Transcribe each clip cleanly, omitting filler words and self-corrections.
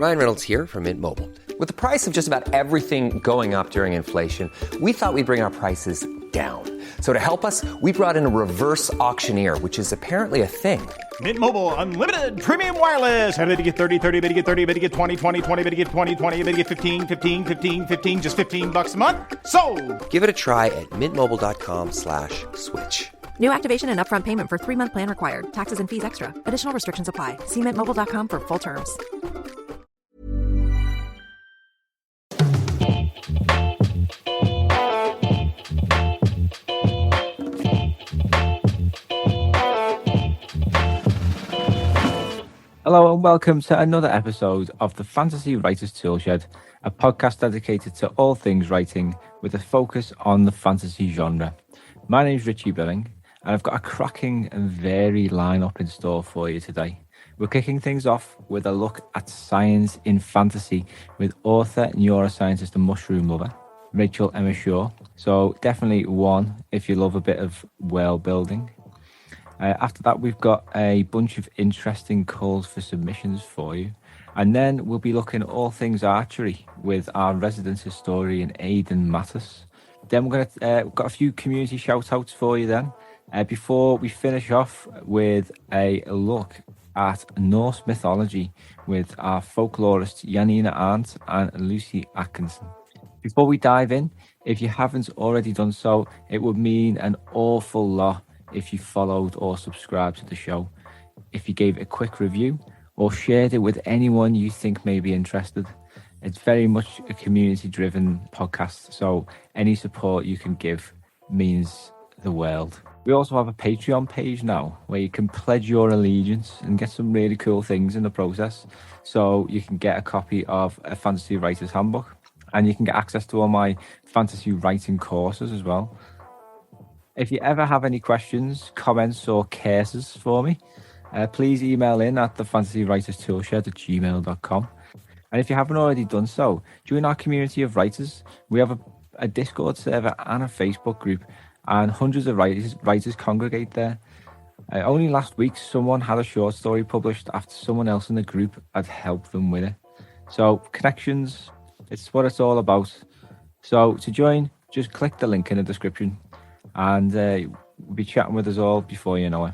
Ryan Reynolds here from Mint Mobile. With the price of just about everything going up during inflation, we thought we'd bring our prices down. So to help us, we brought in a reverse auctioneer, which is apparently a thing. Mint Mobile Unlimited Premium Wireless. How to get 30, 30, bit to get 30, bit to get 20, 20, 20, bit to get 20, 20, bit to get 15, 15, 15, 15, just $15 a month? Sold! Give it a try at mintmobile.com/switch. New activation and upfront payment for 3-month plan required. Taxes and fees extra. Additional restrictions apply. See mintmobile.com for full terms. Hello and welcome to another episode of the Fantasy Writers Toolshed, a podcast dedicated to all things writing with a focus on the fantasy genre. My name is Richie Billing, and I've got a cracking and varied lineup in store for you today. We're kicking things off with a look at science in fantasy with author, neuroscientist and mushroom lover, Rachel Emma Shaw. So definitely one if you love a bit of world building. After that, we've got a bunch of interesting calls for submissions for you. And then we'll be looking at all things archery with our resident historian, Aidan Mattis. Then we've got a few community shout-outs for you then. Before we finish off with a look at Norse mythology with our folklorists Janina Arndt and Lucy Atkinson. Before we dive in, if you haven't already done so, it would mean an awful lot if you followed or subscribed to the show, if you gave it a quick review or shared it with anyone you think may be interested. It's very much a community-driven podcast, so any support you can give means the world. We also have a Patreon page now where you can pledge your allegiance and get some really cool things in the process. So you can get a copy of a Fantasy Writers Handbook, and you can get access to all my fantasy writing courses as well. If you ever have any questions, comments or cases for me, please email in at thefantasywriterstoolshed@gmail.com. And if you haven't already done so, join our community of writers. We have a Discord server and a Facebook group, and hundreds of writers congregate there. Only last week, someone had a short story published after someone else in the group had helped them with it. So connections, it's what it's all about. So to join, just click the link in the description, and we'll be chatting with us all before you know it.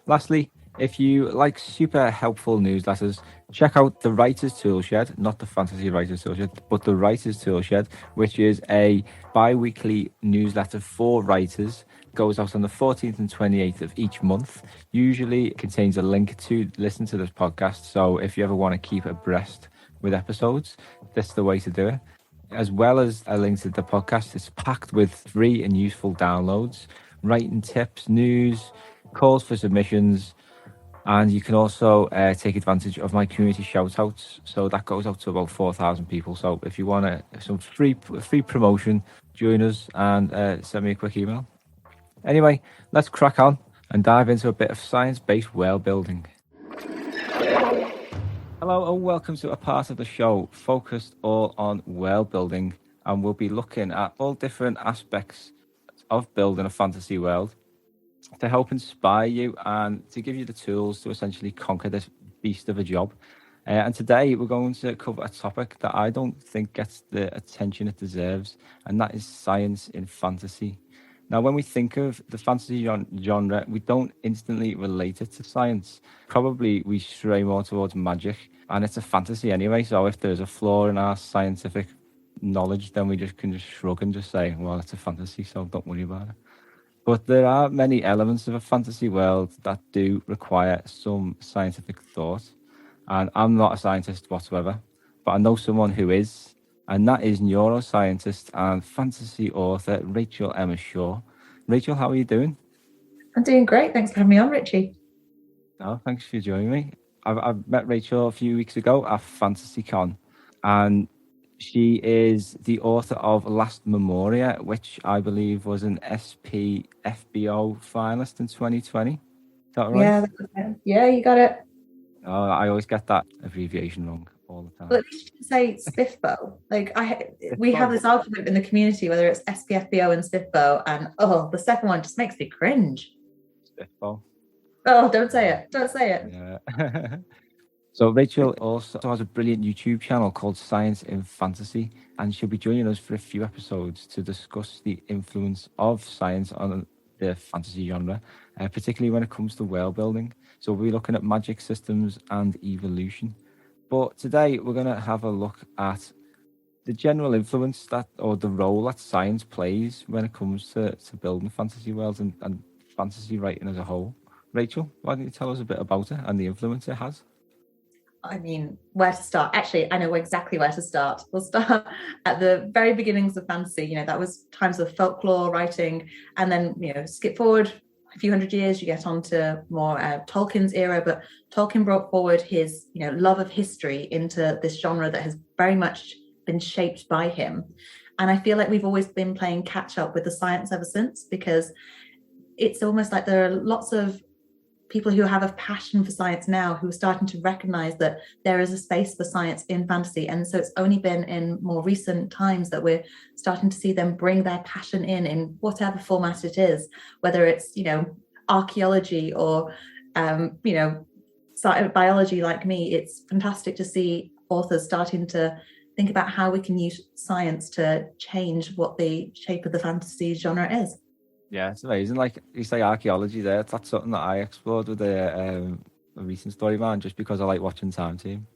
Lastly, if you like super helpful newsletters, check out the Writers Toolshed, not the Fantasy Writers Toolshed, but the Writers Toolshed, which is a bi-weekly newsletter for writers. It goes out on the 14th and 28th of each month. Usually it contains a link to listen to this podcast, so if you ever want to keep abreast with episodes, that's the way to do it. As well as a link to the podcast, it's packed with free and useful downloads, writing tips, news, calls for submissions, and you can also take advantage of my community shout-outs. So that goes out to about 4,000 people. So if you want some free promotion, join us and send me a quick email. Anyway, let's crack on and dive into a bit of science-based world building. Hello and welcome to a part of the show focused all on world building, and we'll be looking at all different aspects of building a fantasy world to help inspire you and to give you the tools to essentially conquer this beast of a job. And today we're going to cover a topic that I don't think gets the attention it deserves, and that is science in fantasy. Now, when we think of the fantasy genre, we don't instantly relate it to science. Probably we stray more towards magic, and it's a fantasy anyway. So if there's a flaw in our scientific knowledge, then we can just shrug and just say, well, it's a fantasy, so don't worry about it. But there are many elements of a fantasy world that do require some scientific thought. And I'm not a scientist whatsoever, but I know someone who is. And that is neuroscientist and fantasy author Rachel Emma Shaw. Rachel, how are you doing? I'm doing great. Thanks for having me on, Richie. Oh, thanks for joining me. I met Rachel a few weeks ago at FantasyCon, and she is the author of Last Memoria, which I believe was an SP FBO finalist in 2020. Is that right? Yeah, you got it. Oh, I always get that abbreviation wrong all the time. Well, at least you can say SPIFBO. We have this argument in the community whether it's SPFBO and SPIFBO, and the second one just makes me cringe. SPIFBO. Oh, don't say it. Don't say it. Yeah. So Rachel also has a brilliant YouTube channel called Science in Fantasy, and she'll be joining us for a few episodes to discuss the influence of science on the fantasy genre, particularly when it comes to world building. So we'll be looking at magic systems and evolution. But today we're going to have a look at the general influence that, or the role that science plays when it comes to building fantasy worlds and fantasy writing as a whole. Rachel, why don't you tell us a bit about it and the influence it has? I mean, where to start? Actually, I know exactly where to start. We'll start at the very beginnings of fantasy. That was times of folklore writing, and then, skip forward a few hundred years, you get on to more Tolkien's era, but Tolkien brought forward his, love of history into this genre that has very much been shaped by him. And I feel like we've always been playing catch up with the science ever since, because it's almost like there are lots of people who have a passion for science now who are starting to recognize that there is a space for science in fantasy. And so it's only been in more recent times that we're starting to see them bring their passion in whatever format it is, whether it's, archaeology or, biology like me. It's fantastic to see authors starting to think about how we can use science to change what the shape of the fantasy genre is. Yeah, it's amazing. Like you say, archaeology there, that's something that I explored with a recent story, man, just because I like watching Time Team.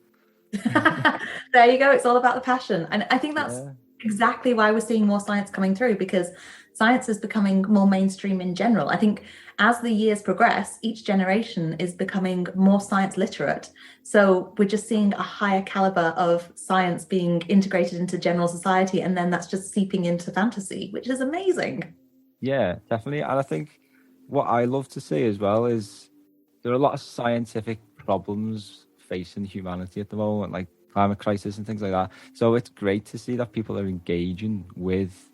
There you go. It's all about the passion. And I think that's exactly why we're seeing more science coming through, because science is becoming more mainstream in general. I think as the years progress, each generation is becoming more science literate. So we're just seeing a higher caliber of science being integrated into general society. And then that's just seeping into fantasy, which is amazing. Yeah, definitely. And I think what I love to see as well is there are a lot of scientific problems facing humanity at the moment, like climate crisis and things like that. So it's great to see that people are engaging with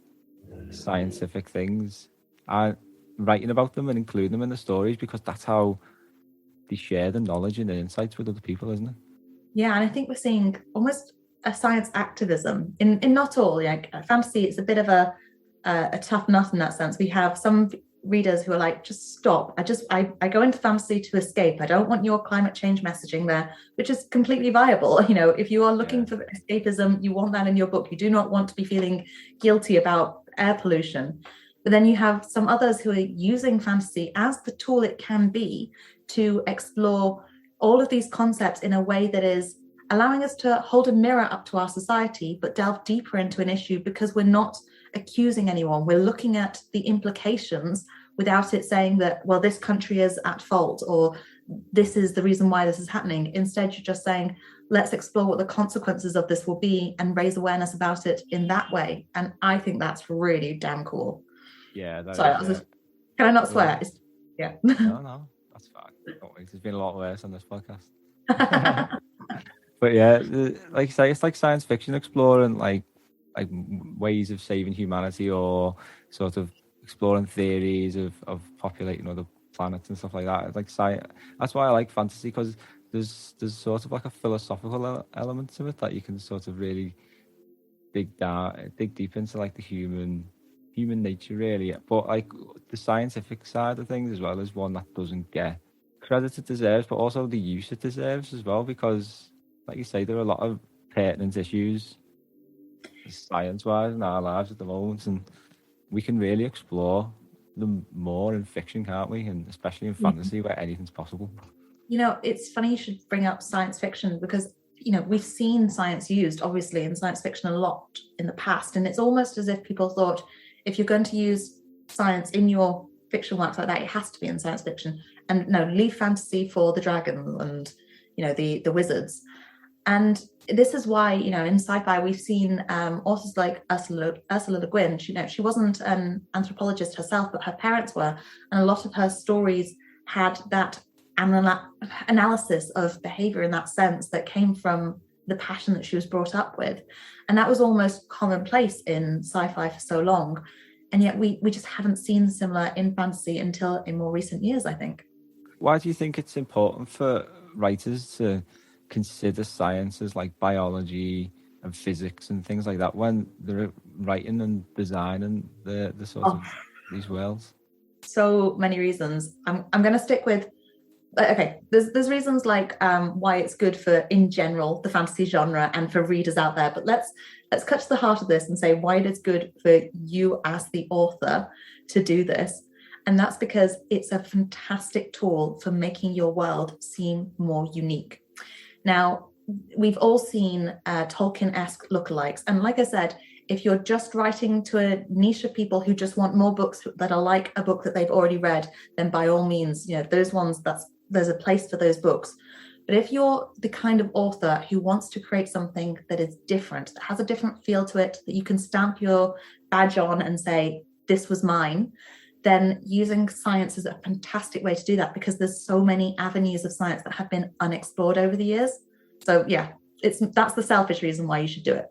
scientific things and writing about them and including them in the stories, because that's how they share the knowledge and the insights with other people, isn't it? Yeah, and I think we're seeing almost a science activism in not all. Like fantasy, it's a bit of a tough nut in that sense. We have some readers who are like, just stop. I go into fantasy to escape. I don't want your climate change messaging there, which is completely viable. If you are looking for escapism, you want that in your book. You do not want to be feeling guilty about air pollution. But then you have some others who are using fantasy as the tool it can be to explore all of these concepts in a way that is allowing us to hold a mirror up to our society, but delve deeper into an issue, because we're not accusing anyone. We're looking at the implications without it saying that, well, this country is at fault or this is the reason why this is happening. Instead, you're just saying, let's explore what the consequences of this will be and raise awareness about it in that way. And I think that's really damn cool. Yeah. Can I not swear? Yeah. No, that's fine. There's been a lot worse on this podcast. But yeah, like I say, it's like science fiction exploring like ways of saving humanity, or sort of exploring theories of populating other planets and stuff like that. It's like science. That's why I like fantasy, because there's sort of like a philosophical element to it that you can sort of really dig deep into, like the human nature, really. But like the scientific side of things as well is one that doesn't get credit it deserves, but also the use it deserves as well, because like you say, there are a lot of pertinent issues science-wise in our lives at the moment, and we can really explore them more in fiction, can't we? And especially in fantasy, where anything's possible. It's funny you should bring up science fiction, because we've seen science used obviously in science fiction a lot in the past, and it's almost as if people thought, if you're going to use science in your fiction works like that, it has to be in science fiction, and no, leave fantasy for the dragons and the wizards. And this is why, in sci-fi, we've seen authors like Ursula Le Guin. She wasn't an anthropologist herself, but her parents were. And a lot of her stories had that analysis of behavior in that sense that came from the passion that she was brought up with. And that was almost commonplace in sci-fi for so long. And yet we just haven't seen similar in fantasy until in more recent years, I think. Why do you think it's important for writers to consider sciences like biology and physics and things like that when they're writing and designing the sort of these worlds? So many reasons. I'm going to stick with Okay, there's reasons like why it's good for, in general, the fantasy genre and for readers out there. But let's cut to the heart of this and say why it is good for you as the author to do this. And that's because it's a fantastic tool for making your world seem more unique. Now, we've all seen Tolkien-esque lookalikes. And like I said, if you're just writing to a niche of people who just want more books that are like a book that they've already read, then by all means, those ones, there's a place for those books. But if you're the kind of author who wants to create something that is different, that has a different feel to it, that you can stamp your badge on and say, this was mine, then using science is a fantastic way to do that, because there's so many avenues of science that have been unexplored over the years. So yeah, that's the selfish reason why you should do it.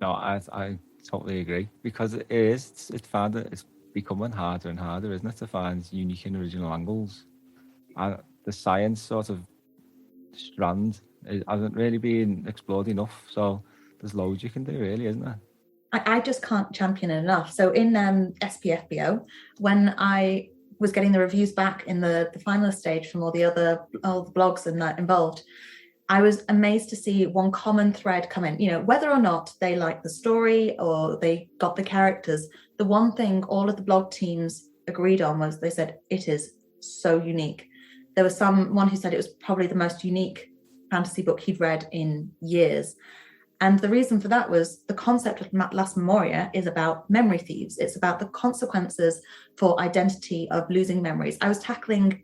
No, I totally agree, because it's becoming harder and harder, isn't it, to find unique and original angles. The science sort of strand hasn't really been explored enough, so there's loads you can do, really, isn't there? I just can't champion it enough. So in SPFBO, when I was getting the reviews back in the finalist stage from all the blogs and that involved, I was amazed to see one common thread come in. Whether or not they liked the story or they got the characters, the one thing all of the blog teams agreed on was they said, it is so unique. There was someone who said it was probably the most unique fantasy book he'd read in years. And the reason for that was the concept of Las Memoria is about memory thieves. It's about the consequences for identity of losing memories. I was tackling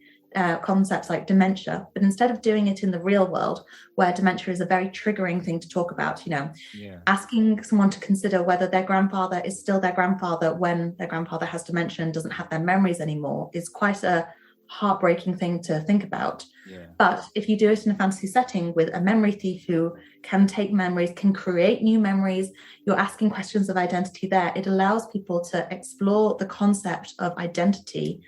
concepts like dementia, but instead of doing it in the real world, where dementia is a very triggering thing to talk about, asking someone to consider whether their grandfather is still their grandfather when their grandfather has dementia and doesn't have their memories anymore is quite a heartbreaking thing to think about. But if you do it in a fantasy setting with a memory thief who can take memories, can create new memories, you're asking questions of identity there. It allows people to explore the concept of identity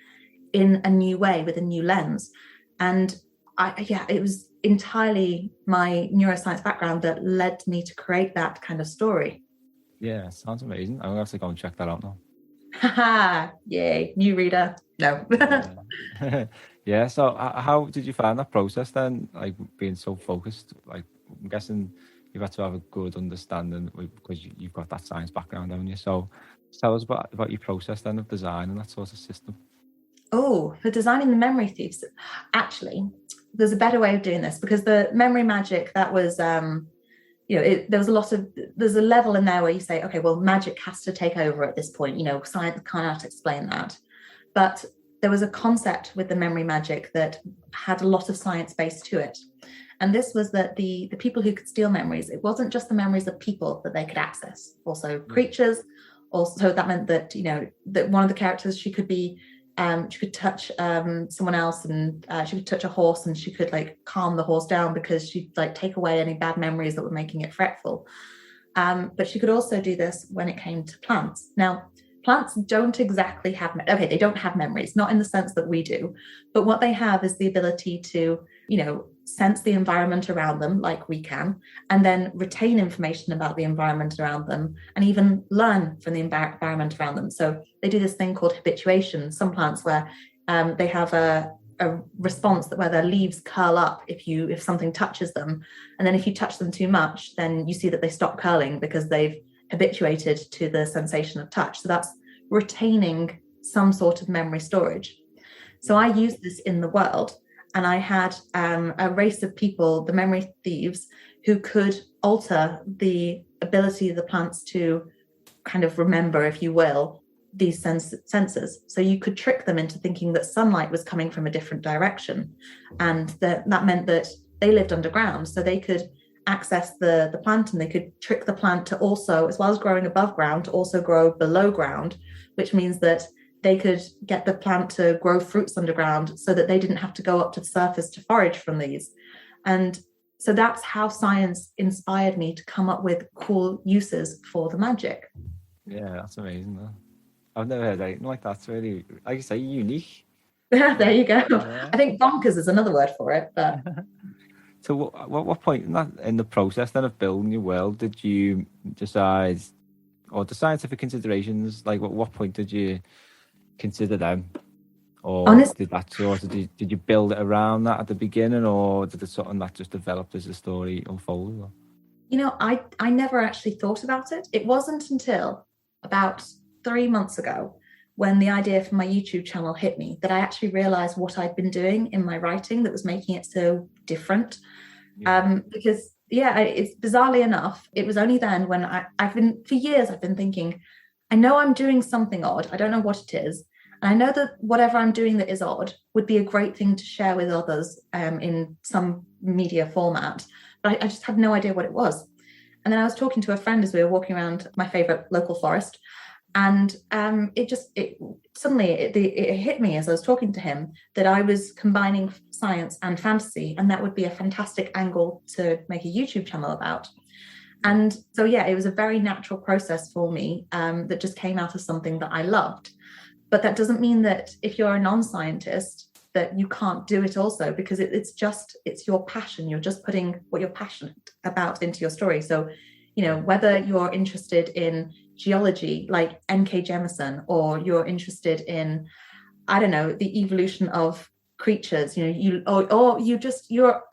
in a new way with a new lens. And it was entirely my neuroscience background that led me to create that kind of story. Yeah, sounds amazing. I'm gonna have to go and check that out now. Haha, yay, new reader. No. Yeah, so how did you find that process then, like being so focused? Like, I'm guessing you've had to have a good understanding because you've got that science background, haven't you? So tell us about your process then of design and that sort of system. Oh, for designing the memory thieves, actually, there's a better way of doing this, because the memory magic, that was there's a level in there where you say, okay, well, magic has to take over at this point. Science cannot explain that. But there was a concept with the memory magic that had a lot of science base to it. And this was that the people who could steal memories, it wasn't just the memories of people that they could access, also creatures. Also, that meant that, that one of the characters, she could touch someone else, and she could touch a horse, and she could calm the horse down because she'd take away any bad memories that were making it fretful. But she could also do this when it came to plants. Now, plants don't exactly have, they don't have memories, not in the sense that we do, but what they have is the ability to, sense the environment around them like we can, and then retain information about the environment around them, and even learn from the environment around them. So they do this thing called habituation. Some plants where they have a response where their leaves curl up if something touches them, and then if you touch them too much, then you see that they stop curling because they've habituated to the sensation of touch. So that's retaining some sort of memory storage. So I used this in the world, and I had a race of people, the memory thieves, who could alter the ability of the plants to kind of remember, if you will, these senses. So you could trick them into thinking that sunlight was coming from a different direction, and that meant that they lived underground, so they could access the plant, and they could trick the plant to also, as well as growing above ground, to also grow below ground, which means that they could get the plant to grow fruits underground so that they didn't have to go up to the surface to forage from these. And so that's how science inspired me to come up with cool uses for the magic. Yeah, that's amazing though. I've never heard anything like that. It's really, like you say, unique. There you go. Yeah. I think bonkers is another word for it. But so what point in the process then of building your world did you decide, or the scientific considerations, like what point did you consider them, or Honestly, did that sort of did you build it around that at the beginning, or did it something that just developed as the story unfolded? I never actually thought about it. It wasn't until about 3 months ago, when the idea for my YouTube channel hit me, that I actually realized what I'd been doing in my writing that was making it so different. Because it's bizarrely enough, it was only then when for years I've been thinking, I know I'm doing something odd. I don't know what it is. And I know that whatever I'm doing that is odd would be a great thing to share with others in some media format. But I just had no idea what it was. And then I was talking to a friend as we were walking around my favorite local forest. And it suddenly hit me as I was talking to him that I was combining science and fantasy, and that would be a fantastic angle to make a YouTube channel about. And so, it was a very natural process for me that just came out of something that I loved. But that doesn't mean that if you're a non-scientist that you can't do it also, because it's your passion. You're just putting what you're passionate about into your story. So, whether you're interested in geology like N.K. Jemisin, or you're interested in, I don't know, the evolution of creatures, you're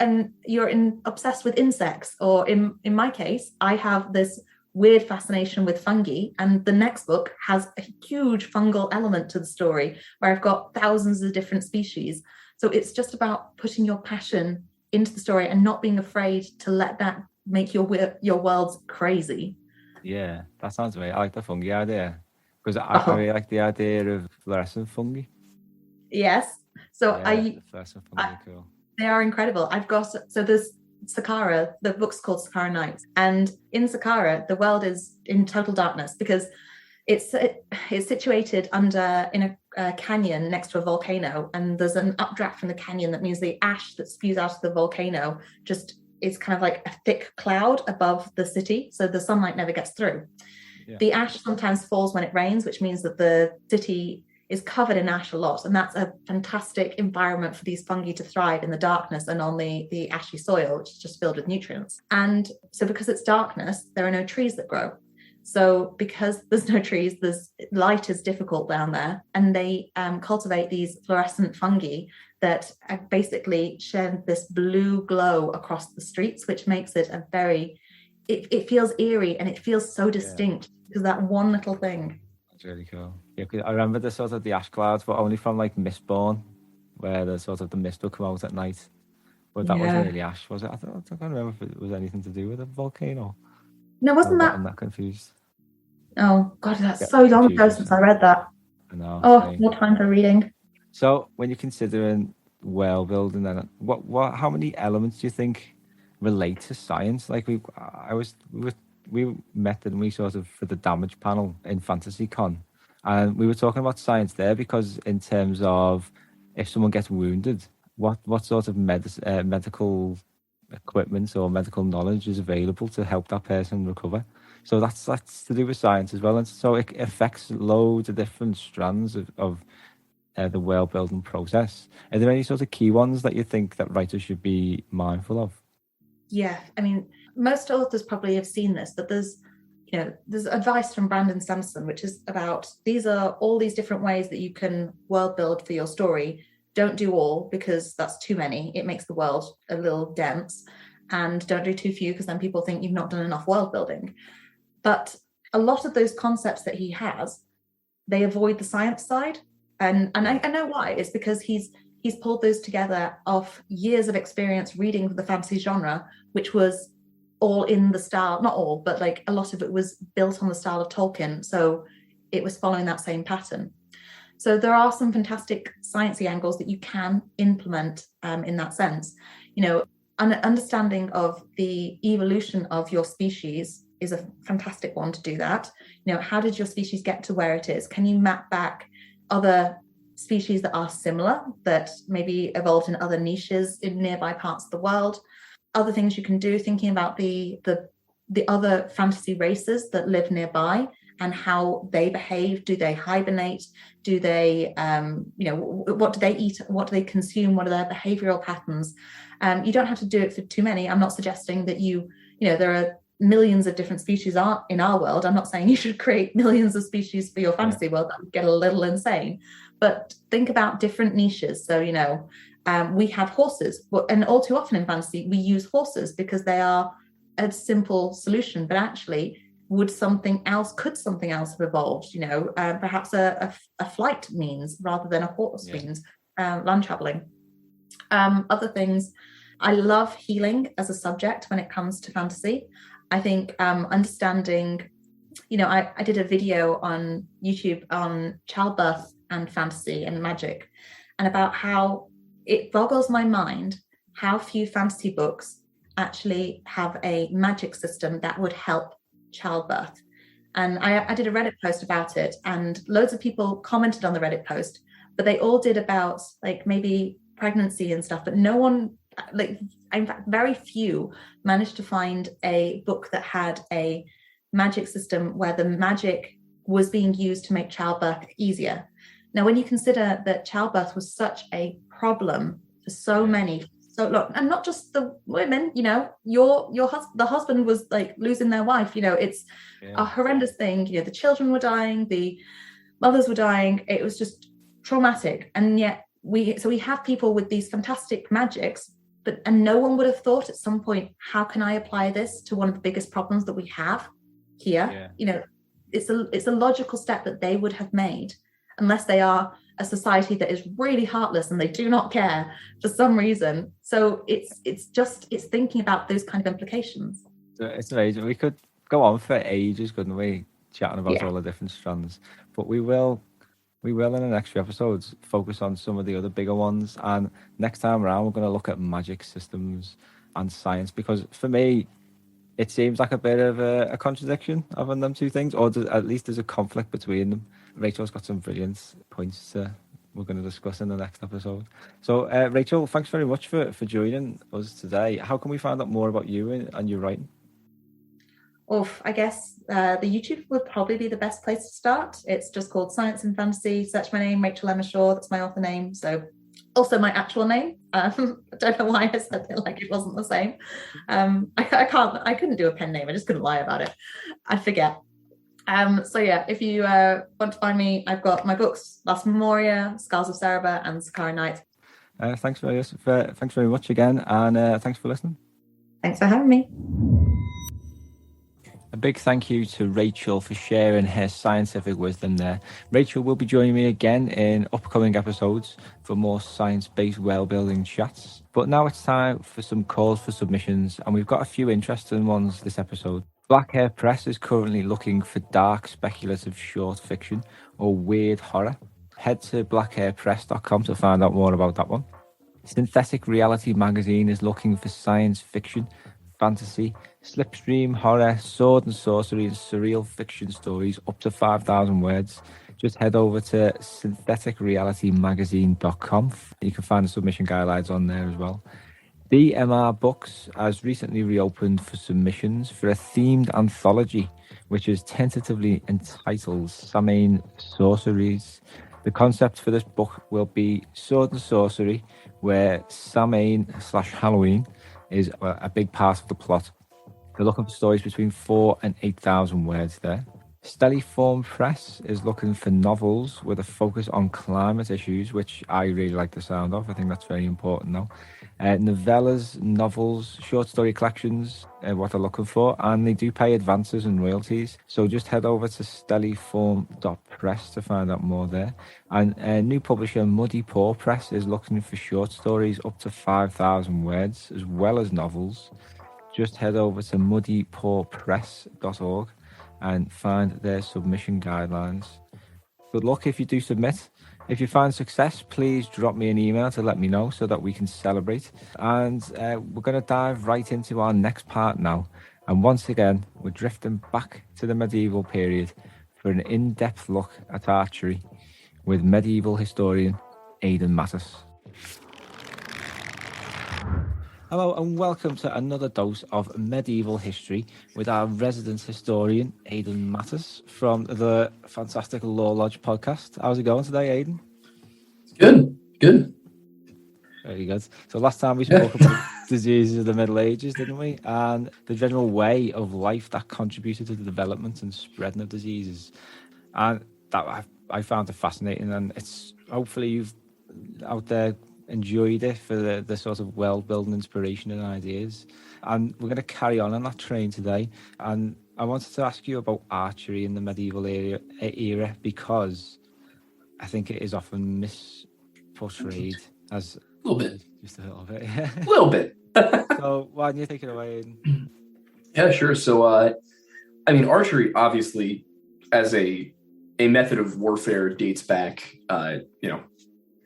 obsessed with insects, or in my case, I have this weird fascination with fungi, and the next book has a huge fungal element to the story where I've got thousands of different species. So it's just about putting your passion into the story and not being afraid to let that make your worlds crazy. Yeah, that sounds great. I like the fungi idea, because I really like the idea of fluorescent fungi. Yes. So the fluorescent fungi are cool. They are incredible. There's Saqqara, the book's called Saqqara Nights, and in Saqqara the world is in total darkness because it's situated in a canyon next to a volcano, and there's an updraft from the canyon that means the ash that spews out of the volcano just is kind of like a thick cloud above the city, so the sunlight never gets through. The ash sometimes falls when it rains, which means that the city is covered in ash a lot, and that's a fantastic environment for these fungi to thrive in the darkness and on the ashy soil, which is just filled with nutrients. And so because it's darkness, there are no trees that grow. So because there's no trees, light is difficult down there, and they cultivate these fluorescent fungi that basically shed this blue glow across the streets, which makes it it feels eerie, and it feels so distinct because that one little thing. That's really cool. Yeah, 'cause I remember the ash clouds, but only from like Mistborn, where the mist will come out at night. But that wasn't really ash, was it? I can't remember if it was anything to do with a volcano. No, wasn't that? I'm not confused. Oh God, that's so long ago since I read that. I know. Oh, more time for reading. So when you're considering world building, then how many elements do you think relate to science? Like we met, and we sort of for the damage panel in Fantasy Con, and we were talking about science there, because in terms of if someone gets wounded, what sort of medical equipment or medical knowledge is available to help that person recover. So that's to do with science as well, and so it affects loads of different strands of the world building process. Are there any sort of key ones that you think that writers should be mindful of? Yeah, I mean, most authors probably have seen this, but there's advice from Brandon Sanderson, which is about these are all these different ways that you can world build for your story. Don't do all, because that's too many. It makes the world a little dense. And don't do too few, because then people think you've not done enough world building. But a lot of those concepts that he has, they avoid the science side. And I know why. It's because he's pulled those together off years of experience reading the fantasy genre, which was all in the style, not all, but like a lot of it was built on the style of Tolkien. So it was following that same pattern. So there are some fantastic sciencey angles that you can implement in that sense. An understanding of the evolution of your species is a fantastic one to do that. How did your species get to where it is? Can you map back other species that are similar, that maybe evolved in other niches in nearby parts of the world? Other things you can do, thinking about the other fantasy races that live nearby and how they behave. Do they hibernate? Do they, what do they eat? What do they consume? What are their behavioral patterns? You don't have to do it for too many. I'm not suggesting that there are millions of different species in our world. I'm not saying you should create millions of species for your fantasy world. That would get a little insane. but think about different niches. So, we have horses, and all too often in fantasy, we use horses because they are a simple solution, but actually could something else have evolved? Perhaps a flight means rather than a horse means land traveling. Other things, I love healing as a subject when it comes to fantasy. I think understanding, I did a video on YouTube on childbirth and fantasy and magic, and about how it boggles my mind how few fantasy books actually have a magic system that would help childbirth. And I did a Reddit post about it, and loads of people commented on the Reddit post, but they all did about like maybe pregnancy and stuff, but no one, in fact, very few managed to find a book that had a magic system where the magic was being used to make childbirth easier. Now, when you consider that childbirth was such a problem for so many, so long, and not just the women, the husband was like losing their wife, it's a horrendous thing. The children were dying, the mothers were dying. It was just traumatic. And yet we have people with these fantastic magics, and no one would have thought at some point, how can I apply this to one of the biggest problems that we have here? It's a logical step that they would have made, unless they are a society that is really heartless and they do not care for some reason. So it's thinking about those kind of implications. It's amazing. We could go on for ages, couldn't we, chatting about all the different strands, but we will in the next few episodes focus on some of the other bigger ones, and next time around we're going to look at magic systems and science, because for me it seems like a bit of a contradiction of them two things, or at least there's a conflict between them. Rachel's got some brilliant points we're going to discuss in the next episode. So Rachel, thanks very much for joining us today. How can we find out more about you and your writing? I guess the YouTube would probably be the best place to start. It's just called Science and Fantasy. Search my name, Rachel Emma Shaw. That's my author name. So also my actual name. I don't know why I said it like it wasn't the same. I couldn't do a pen name. I just couldn't lie about it. I forget. So yeah, if you want to find me, I've got my books, Last Memoria, Scars of Cerebra, and Sakara Night. Thanks very much again, and thanks for listening. Thanks for having me. A big thank you to Rachel for sharing her scientific wisdom there. Rachel will be joining me again in upcoming episodes for more science-based world-building chats. But now it's time for some calls for submissions, and we've got a few interesting ones this episode. Black Hair Press is currently looking for dark speculative short fiction or weird horror. Head to blackhairpress.com to find out more about that one. Synthetic Reality Magazine is looking for science fiction, fantasy, slipstream horror, sword and sorcery and surreal fiction stories up to 5,000 words. Just head over to syntheticrealitymagazine.com. You can find the submission guidelines on there as well. DMR Books has recently reopened for submissions for a themed anthology, which is tentatively entitled Samhain Sorceries. The concept for this book will be sword and sorcery, where Samhain/Halloween is a big part of the plot. They're looking for stories between 4,000 and 8,000 words there. Stelliform Press is looking for novels with a focus on climate issues, which I really like the sound of. I think that's very important now. Novellas, novels, short story collections, what they're looking for, and they do pay advances and royalties. So just head over to stelliform.press to find out more there. And new publisher Muddy Paw Press is looking for short stories up to 5,000 words, as well as novels. Just head over to muddypawpress.org and find their submission guidelines. Good luck if you do submit. If you find success, please drop me an email to let me know so that we can celebrate. And we're going to dive right into our next part now. And once again, we're drifting back to the medieval period for an in-depth look at archery with medieval historian Aidan Mattis. Hello and welcome to another dose of medieval history with our resident historian, Aidan Mattis, from the fantastic Law Lodge podcast. How's it going today, Aidan? Good. Very good. So last time we spoke about diseases of the Middle Ages, didn't we? And the general way of life that contributed to the development and spreading of diseases. And that I found it fascinating, and it's hopefully you've out there enjoyed it for the sort of world building inspiration and ideas. And we're going to carry on that train today. And I wanted to ask you about archery in the medieval era because I think it is often misportrayed as a little bit, just a little bit, a little bit. So why don't you take it away? Yeah, sure. So, I mean, archery obviously, as a method of warfare, dates back, a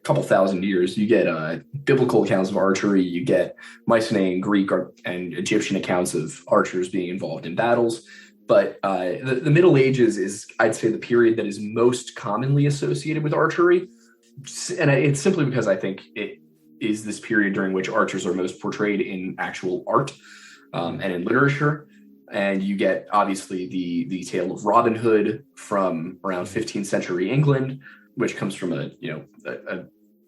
couple thousand years. You get biblical accounts of archery. You get Mycenaean, Greek, and Egyptian accounts of archers being involved in battles. But the Middle Ages is, I'd say, the period that is most commonly associated with archery. And it's simply because I think it is this period during which archers are most portrayed in actual art and in literature. And you get, obviously, the tale of Robin Hood from around 15th century England, which comes from a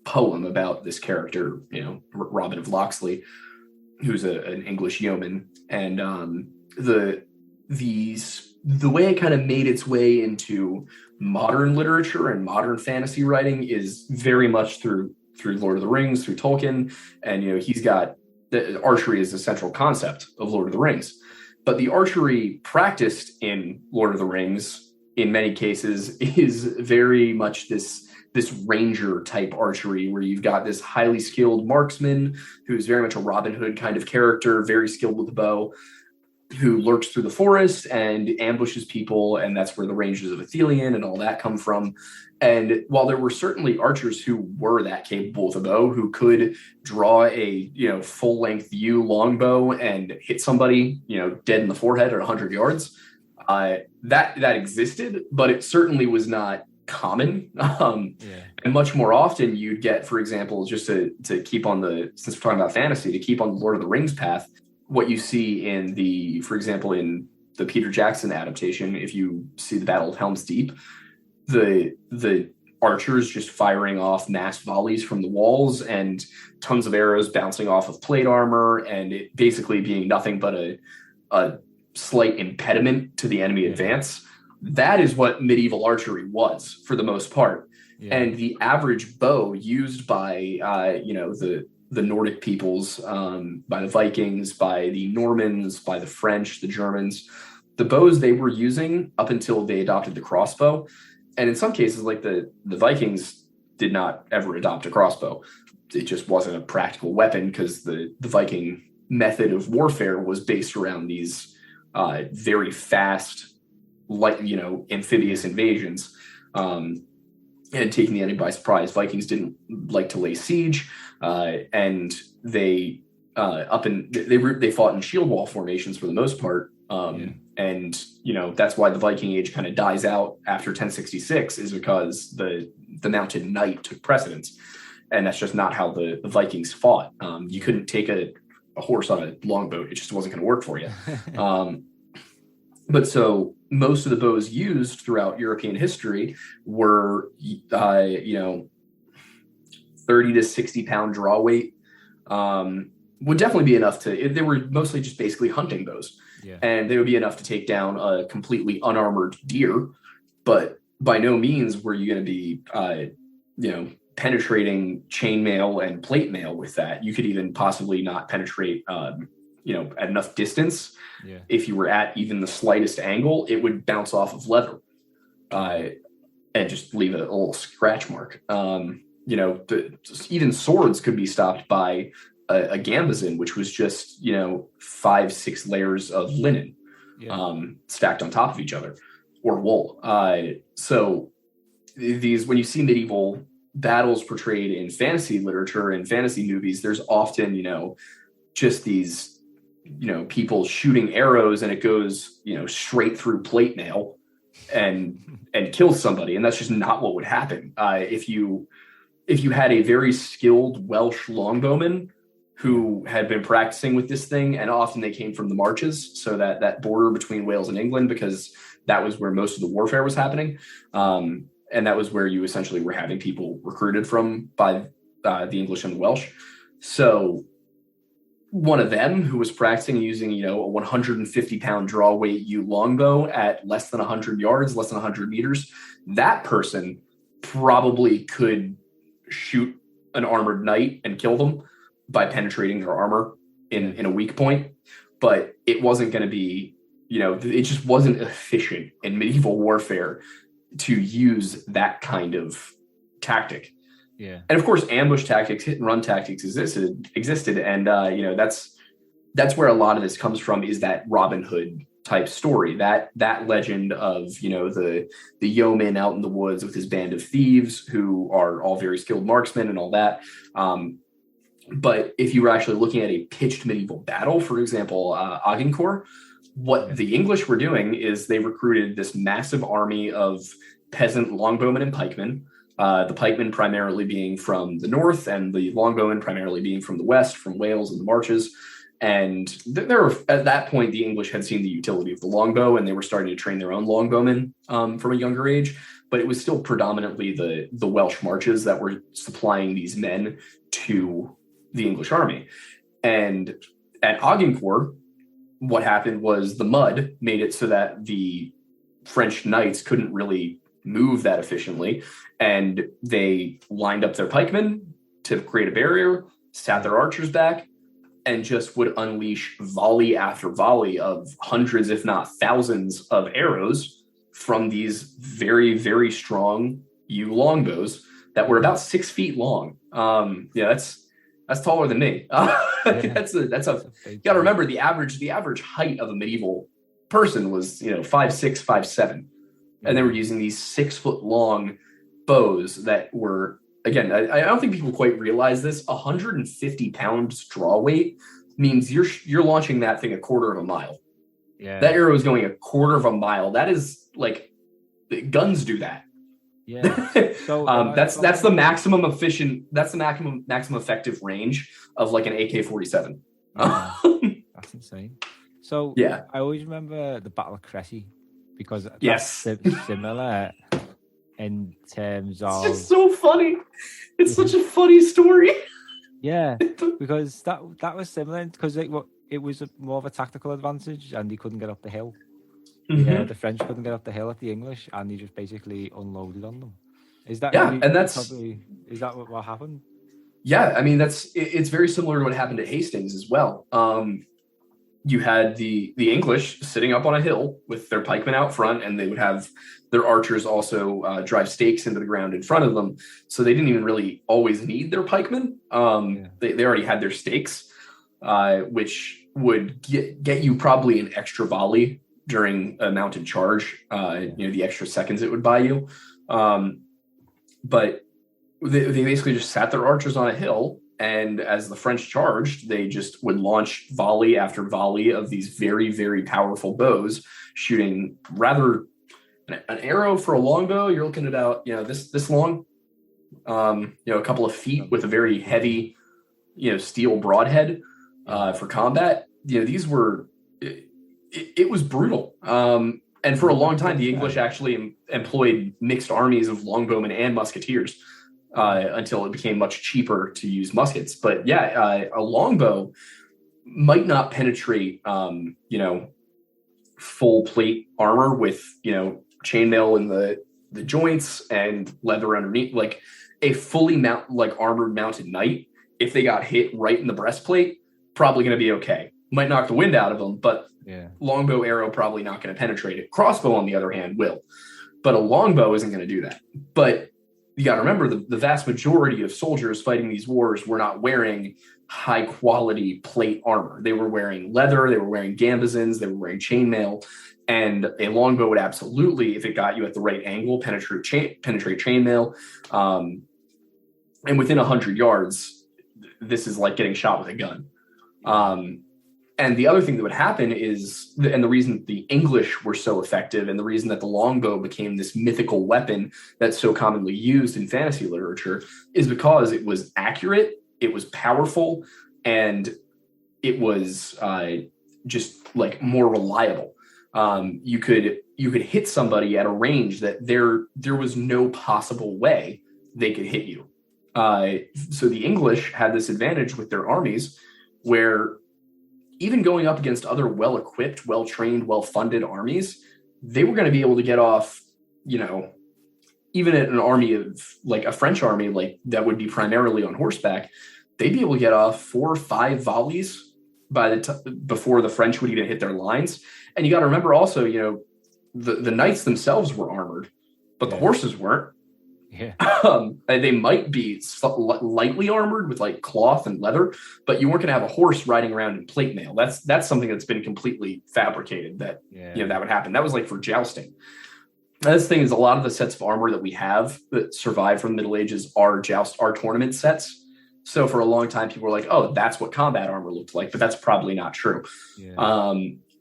poem about this character, Robin of Locksley, who's an English yeoman. And the way it kind of made its way into modern literature and modern fantasy writing is very much through Lord of the Rings, through Tolkien. And, he's got the archery is the central concept of Lord of the Rings. But the archery practiced in Lord of the Rings, in many cases, is very much this ranger type archery where you've got this highly skilled marksman who's very much a Robin Hood kind of character, very skilled with the bow, who lurks through the forest and ambushes people. And that's where the ranges of Athelion and all that come from. And while there were certainly archers who were that capable with a bow, who could draw a, full length yew longbow and hit somebody, dead in the forehead at 100 yards, that existed, but it certainly was not common. And much more often you'd get, for example, just to keep on since we're talking about fantasy, to keep on the Lord of the Rings path, what you see for example, in the Peter Jackson adaptation, if you see the Battle of Helm's Deep, the archers just firing off mass volleys from the walls and tons of arrows bouncing off of plate armor, and it basically being nothing but a slight impediment to the enemy advance. That is what medieval archery was for the most part. Yeah. And the average bow used by, the Nordic peoples, by the Vikings, by the Normans, by the French, the Germans, the bows they were using up until they adopted the crossbow. And in some cases, like the Vikings did not ever adopt a crossbow. It just wasn't a practical weapon because the Viking method of warfare was based around these very fast, amphibious invasions, and taking the enemy by surprise. Vikings didn't like to lay siege, and they fought in shield wall formations for the most part. And that's why the Viking Age kind of dies out after 1066, is because the mounted knight took precedence, and that's just not how the Vikings fought. You couldn't take a horse on a longboat; it just wasn't going to work for you. But so most of the bows used throughout European history were, 30 to 60 pound draw weight, would definitely be enough they were mostly just basically hunting bows. Yeah. And they would be enough to take down a completely unarmored deer, but by no means were you going to be, penetrating chainmail and plate mail with that. You could even possibly not penetrate, at enough distance. Yeah. If you were at even the slightest angle, it would bounce off of leather, and just leave a little scratch mark. Even swords could be stopped by a gambazon, which was just 5-6 layers of linen, stacked on top of each other, or wool. So when you see medieval battles portrayed in fantasy literature and fantasy movies, there's often just these people shooting arrows, and it goes straight through plate mail and kills somebody, and that's just not what would happen. If you had a very skilled Welsh longbowman who had been practicing with this thing, and often they came from the marches, so that border between Wales and England, because that was where most of the warfare was happening, and that was where you essentially were having people recruited from by the English and the Welsh. So one of them who was practicing using a 150 pound draw weight yew longbow at less than 100 yards, less than 100 meters, that person probably could shoot an armored knight and kill them by penetrating their armor in a weak point, but it wasn't going to be, it just wasn't efficient in medieval warfare to use that kind of tactic. Yeah. And of course, ambush tactics, hit and run tactics existed. And, that's where a lot of this comes from, is that Robin Hood type story, that legend of, the yeoman out in the woods with his band of thieves who are all very skilled marksmen and all that. But if you were actually looking at a pitched medieval battle, for example, Agincourt, what the English were doing is they recruited this massive army of peasant longbowmen and pikemen, the pikemen primarily being from the north and the longbowmen primarily being from the west, from Wales and the Marches. And at that point, the English had seen the utility of the longbow, and they were starting to train their own longbowmen from a younger age. But it was still predominantly the Welsh Marches that were supplying these men to the English army. And at Agincourt, what happened was the mud made it so that the French knights couldn't really move that efficiently, and they lined up their pikemen to create a barrier, sat their archers back, and just would unleash volley after volley of hundreds, if not thousands, of arrows from these very, very strong yew longbows that were about 6 feet long. That's taller than me. That's a. You got to remember the average height of a medieval person was 5'6", 5'7", and they were using these 6 foot long bows that were, again, I don't think people quite realize this. 150 pounds draw weight means you're launching that thing a quarter of a mile. Yeah, that arrow is going a quarter of a mile. That is like, guns do that. Yeah. So that's the maximum efficient. That's the maximum effective range of like an AK-47. That's insane. So yeah, I always remember the Battle of Crécy because yes, that's similar in terms of. It's just so funny. It's such a funny story. Yeah, because that was similar because it was more of a tactical advantage, and they couldn't get up the hill. Mm-hmm. Yeah, the French couldn't get up the hill at the English, and they just basically unloaded on them. Is that what happened? Yeah, I mean it's very similar to what happened at Hastings as well. You had the English sitting up on a hill with their pikemen out front, and they would have their archers also drive stakes into the ground in front of them. So they didn't even really always need their pikemen. They already had their stakes, which would get you probably an extra volley during a mounted charge, the extra seconds it would buy you. But they basically just sat their archers on a hill, and as the French charged, they just would launch volley after volley of these very, very powerful bows, shooting rather an arrow for a longbow. You're looking at about, this long, a couple of feet with a very heavy, steel broadhead for combat. These were, it was brutal. And for a long time, the English actually employed mixed armies of longbowmen and musketeers until it became much cheaper to use muskets. But yeah, a longbow might not penetrate, full plate armor with, chainmail in the joints and leather underneath. Like a fully armored mounted knight, if they got hit right in the breastplate, probably going to be okay. Might knock the wind out of them, but longbow arrow probably not going to penetrate it. Crossbow, on the other hand, will. But a longbow isn't going to do that. But you got to remember, the vast majority of soldiers fighting these wars were not wearing high quality plate armor. They were wearing leather, they were wearing gambesons, they were wearing chainmail. And a longbow would absolutely, if it got you at the right angle, penetrate chainmail. And within 100 yards, this is like getting shot with a gun. And the other thing that would happen is, and the reason the English were so effective, and the reason that the longbow became this mythical weapon that's so commonly used in fantasy literature, is because it was accurate, it was powerful, and it was just like more reliable. You could hit somebody at a range that there was no possible way they could hit you. So the English had this advantage with their armies, where even going up against other well-equipped, well-trained, well-funded armies, they were going to be able to get off, even an army of like a French army, like that would be primarily on horseback, they'd be able to get off 4 or 5 volleys before the French would even hit their lines. And you got to remember also, the knights themselves were armored, but the horses weren't. Yeah. They might be lightly armored with like cloth and leather, but you weren't going to have a horse riding around in plate mail. That's something that's been completely fabricated that that would happen. That was like for jousting. This thing is, a lot of the sets of armor that we have that survive from the Middle Ages are tournament sets. So for a long time, people were like, "Oh, that's what combat armor looked like," but that's probably not true. Yeah.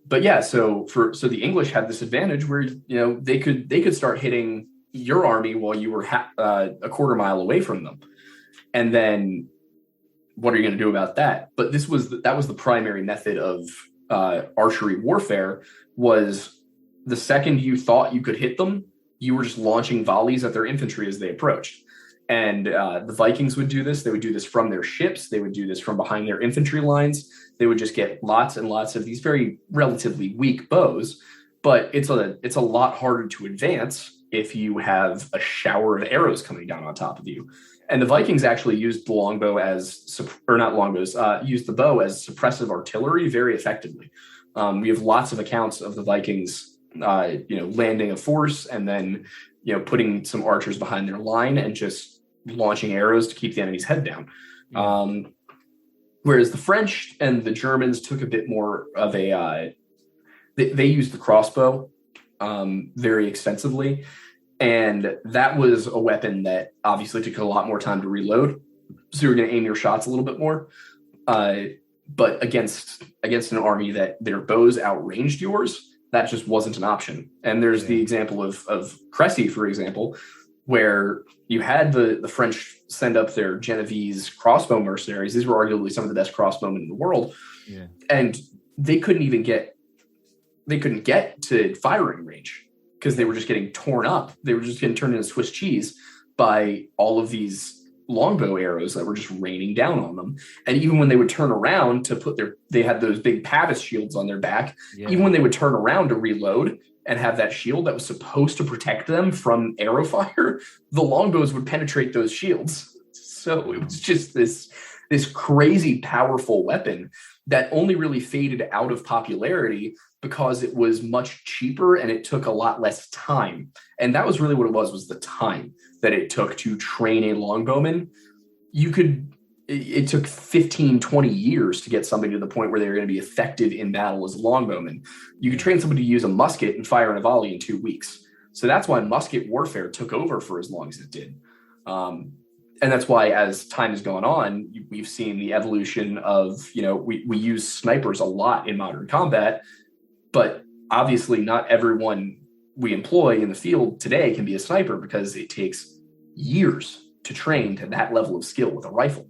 But yeah, so the English had this advantage where they could start hitting your army while you were a quarter mile away from them, and then what are you going to do about that? But that was the primary method of archery warfare. Was the second you thought you could hit them, you were just launching volleys at their infantry as they approached. And the Vikings would do this. They would do this from their ships. They would do this from behind their infantry lines. They would just get lots and lots of these very relatively weak bows. But it's a lot harder to advance if you have a shower of arrows coming down on top of you. And the Vikings actually used the longbow used the bow as suppressive artillery very effectively. We have lots of accounts of the Vikings landing a force and then, putting some archers behind their line and just launching arrows to keep the enemy's head down. Whereas the French and the Germans took a bit more of they used the crossbow very extensively. And that was a weapon that obviously took a lot more time to reload. So you're going to aim your shots a little bit more. But against an army that their bows outranged yours, that just wasn't an option. And there's the example of Cressy, for example, where you had the French send up their Genovese crossbow mercenaries. These were arguably some of the best crossbowmen in the world. Yeah. And they couldn't get to firing range because they were just getting torn up. They were just getting turned into Swiss cheese by all of these longbow arrows that were just raining down on them. And even when they would turn around to they had those big pavis shields on their back. Yeah. Even when they would turn around to reload and have that shield that was supposed to protect them from arrow fire, the longbows would penetrate those shields. So it was just this crazy powerful weapon that only really faded out of popularity because it was much cheaper and it took a lot less time. And that was really what it was the time that it took to train a longbowman. It took 15, 20 years to get somebody to the point where they were going to be effective in battle as a longbowman. You could train somebody to use a musket and fire in a volley in 2 weeks. So that's why musket warfare took over for as long as it did. And that's why, as time has gone on, we've seen the evolution of, we use snipers a lot in modern combat, but obviously not everyone we employ in the field today can be a sniper because it takes years to train to that level of skill with a rifle.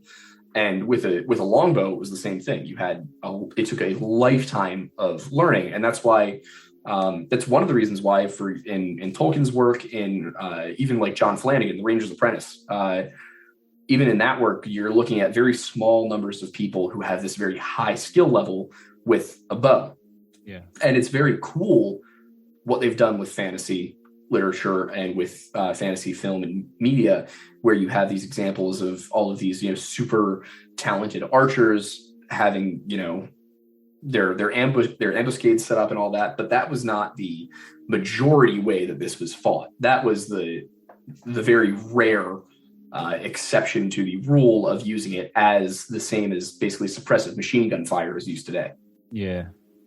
And with a longbow, it was the same thing. It took a lifetime of learning. And that's why, that's one of the reasons why in Tolkien's work, in even like John Flanagan, The Ranger's Apprentice, even in that work, you're looking at very small numbers of people who have this very high skill level with a bow. Yeah. And it's very cool what they've done with fantasy literature and with fantasy film and media, where you have these examples of all of these, super talented archers having, their ambuscades set up and all that. But that was not the majority way that this was fought. That was the very rare exception to the rule of using it as the same as basically suppressive machine gun fire is used today. Yeah,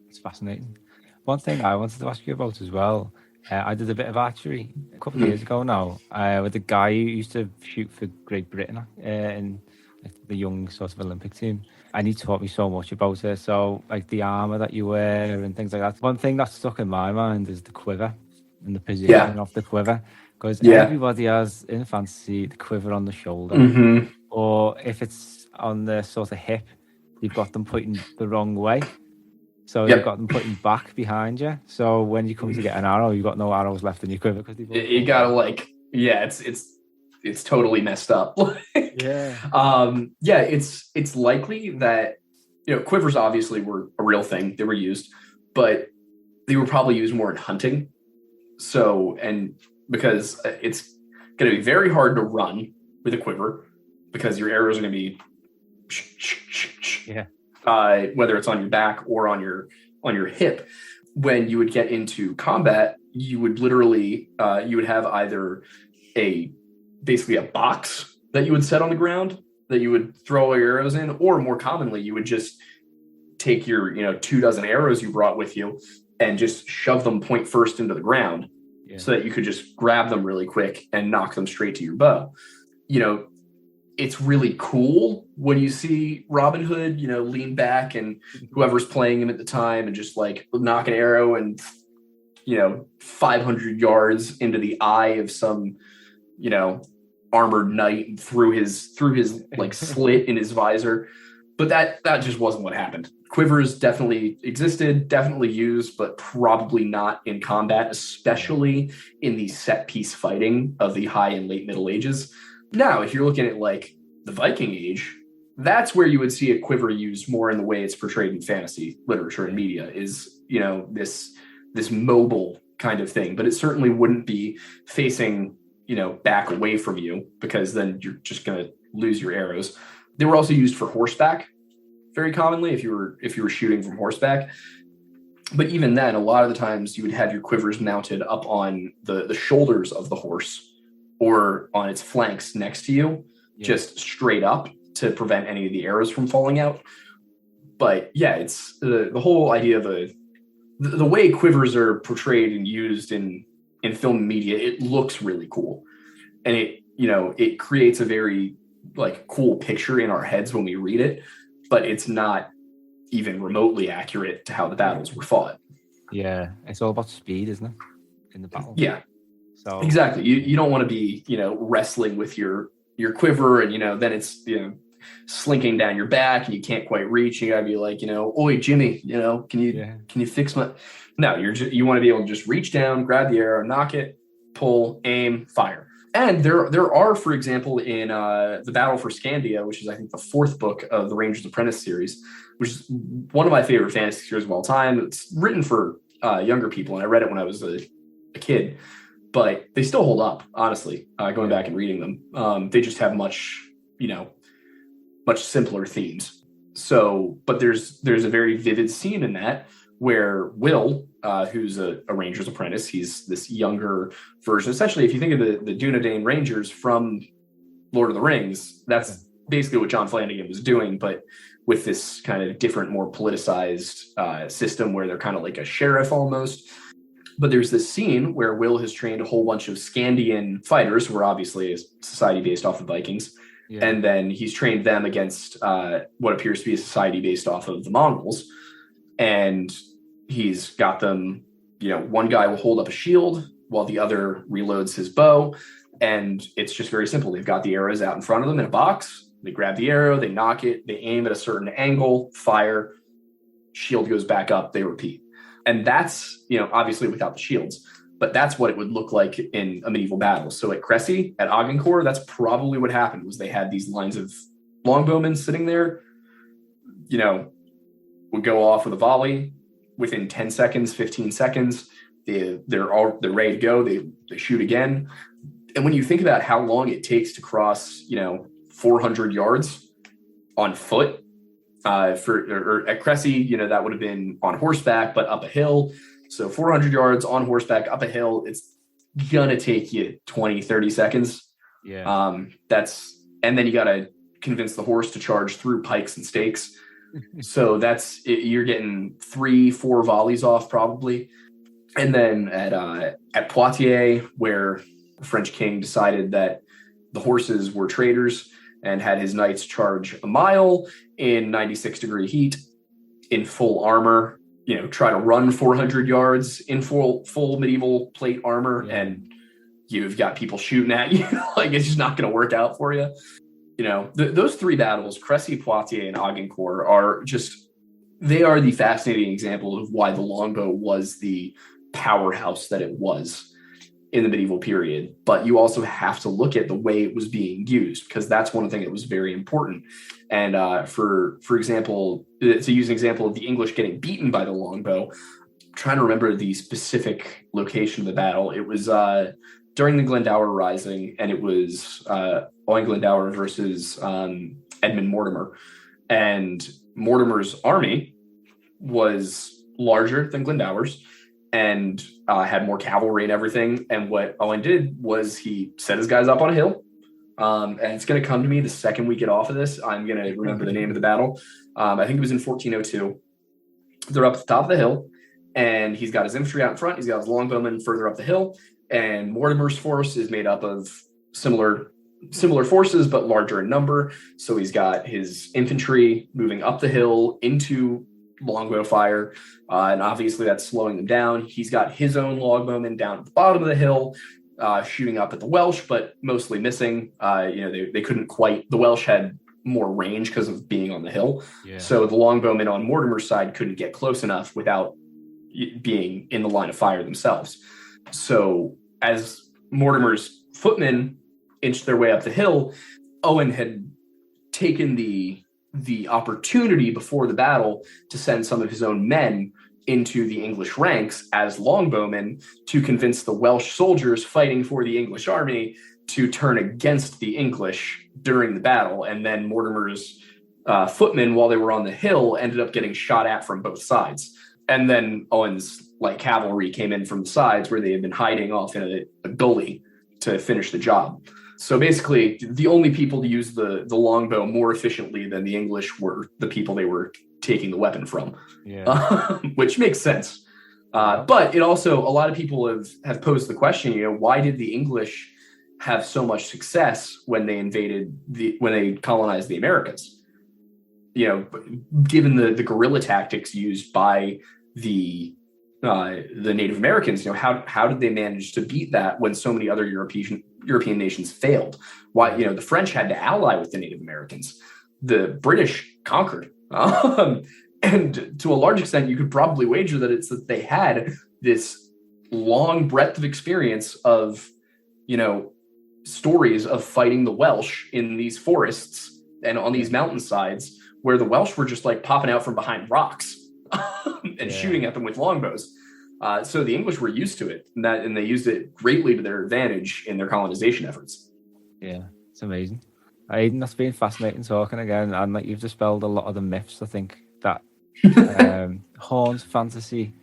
it's fascinating. One thing I wanted to ask you about as well, I did a bit of archery a couple of years ago now with a guy who used to shoot for Great Britain in the young sort of Olympic team. And he taught me so much about it. So like the armor that you wear and things like that. One thing that's stuck in my mind is the quiver and the position of the quiver. Because everybody has in fantasy the quiver on the shoulder. Mm-hmm. Or if it's on the sort of hip, you've got them pointing the wrong way. So you've got them putting back behind you. So when you come to get an arrow, you've got no arrows left in your quiver because you gotta it's totally messed up. It's likely that quivers obviously were a real thing. They were used, but they were probably used more in hunting. So, and because going to be very hard to run with a quiver because your arrows are going to be whether it's on your back or on your hip. When you would get into combat, you would literally you would have either basically a box that you would set on the ground that you would throw all your arrows in, or more commonly, you would just take your 24 arrows you brought with you and just shove them point first into the ground so that you could just grab them really quick and knock them straight to your bow. It's really cool when you see Robin Hood, lean back and whoever's playing him at the time and just like knock an arrow and, 500 yards into the eye of some, armored knight through his like slit in his visor. But that just wasn't what happened. Quivers definitely existed, definitely used, but probably not in combat, especially in the set piece fighting of the high and late Middle Ages. Now, if you're looking at like the Viking Age, that's where you would see a quiver used more in the way it's portrayed in fantasy literature and media is, this mobile kind of thing. But it certainly wouldn't be facing, back away from you, because then you're just going to lose your arrows. They were also used for horseback very commonly if you were shooting from horseback. But even then, a lot of the times you would have your quivers mounted up on the shoulders of the horse or on its flanks next to you, just straight up to prevent any of the arrows from falling out. But yeah, it's the whole idea of the way quivers are portrayed and used in film and media. It looks really cool, and it creates a very like cool picture in our heads when we read it, but it's not even remotely accurate to how the battles were fought. Yeah, it's all about speed, isn't it, in the battle? Yeah, so exactly. You don't want to be wrestling with your quiver and then it's slinking down your back and you can't quite reach. You gotta be like, oi Jimmy, can you fix my? No, you want to be able to just reach down, grab the arrow, knock it, pull, aim, fire. And there are, for example, in the Battle for Scandia, which is I think the 4th book of the Ranger's Apprentice series, which is one of my favorite fantasy series of all time. It's written for younger people, and I read it when I was a kid, but they still hold up, honestly, going back and reading them. They just have much simpler themes. So, but there's a very vivid scene in that where Will, who's a ranger's apprentice, he's this younger version. Essentially, if you think of the Dunedain Rangers from Lord of the Rings, that's basically what John Flanagan was doing, but with this kind of different, more politicized system where they're kind of like a sheriff almost. But there's this scene where Will has trained a whole bunch of Scandian fighters, who are obviously a society based off the Vikings. Yeah. And then he's trained them against what appears to be a society based off of the Mongols. And he's got them, one guy will hold up a shield while the other reloads his bow. And it's just very simple. They've got the arrows out in front of them in a box. They grab the arrow, they knock it, they aim at a certain angle, fire, shield goes back up, they repeat. And that's, obviously without the shields, but that's what it would look like in a medieval battle. So at Cressy, at Agincourt, that's probably what happened, was they had these lines of longbowmen sitting there, would go off with a volley within 10 seconds, 15 seconds. They're ready to go. They shoot again. And when you think about how long it takes to cross, 400 yards on foot, or at Cressy, that would have been on horseback, but up a hill. So 400 yards on horseback, up a hill, it's gonna take you 20, 30 seconds. Yeah. And then you got to convince the horse to charge through pikes and stakes. So you're getting 3-4 volleys off probably. And then at Poitiers, where the French king decided that the horses were traitors and had his knights charge a mile in 96-degree heat in full armor, try to run 400 yards in full medieval plate armor, and you've got people shooting at you. Like, it's just not going to work out for you. Those 3 battles, Cressy, Poitiers, and Agincourt, they are the fascinating example of why the longbow was the powerhouse that it was in the medieval period. But you also have to look at the way it was being used, because that's one thing that was very important. And for example, to use an example of the English getting beaten by the longbow, trying to remember the specific location of the battle. It was during the Glendower Rising, and it was Owain Glendower versus Edmund Mortimer. And Mortimer's army was larger than Glendower's and had more cavalry and everything. And what Owain did was he set his guys up on a hill. And it's going to come to me the second we get off of this. I'm going to remember the name of the battle. I think it was in 1402. They're up at the top of the hill, and he's got his infantry out in front. He's got his longbowmen further up the hill, and Mortimer's force is made up of similar forces, but larger in number. So he's got his infantry moving up the hill into longbow fire, and obviously that's slowing them down. He's got his own longbowmen down at the bottom of the hill, shooting up at the Welsh, but mostly missing. They couldn't quite. The Welsh had more range because of being on the hill. Yeah. So the longbowmen on Mortimer's side couldn't get close enough without being in the line of fire themselves. So as Mortimer's footmen inched their way up the hill, Owain had taken the opportunity before the battle to send some of his own men into the English ranks as longbowmen to convince the Welsh soldiers fighting for the English army to turn against the English during the battle. And then Mortimer's footmen, while they were on the hill, ended up getting shot at from both sides. And then Owain's cavalry came in from the sides where they had been hiding off in a gully to finish the job. So basically, the only people to use the longbow more efficiently than the English were the people they were taking the weapon from, which makes sense. But it also, a lot of people have posed the question, why did the English have so much success when they colonized the Americas? Given the guerrilla tactics used by the Native Americans, how did they manage to beat that when so many other European nations failed? Why, the French had to ally with the Native Americans. The British conquered. And to a large extent, you could probably wager that it's that they had this long breadth of experience of, stories of fighting the Welsh in these forests and on these mountainsides where the Welsh were just popping out from behind rocks and shooting at them with longbows. So the English were used to it, and they used it greatly to their advantage in their colonization efforts. Yeah, it's amazing. Aidan, that's been fascinating talking again, and you've dispelled a lot of the myths, I think, that haunts fantasy.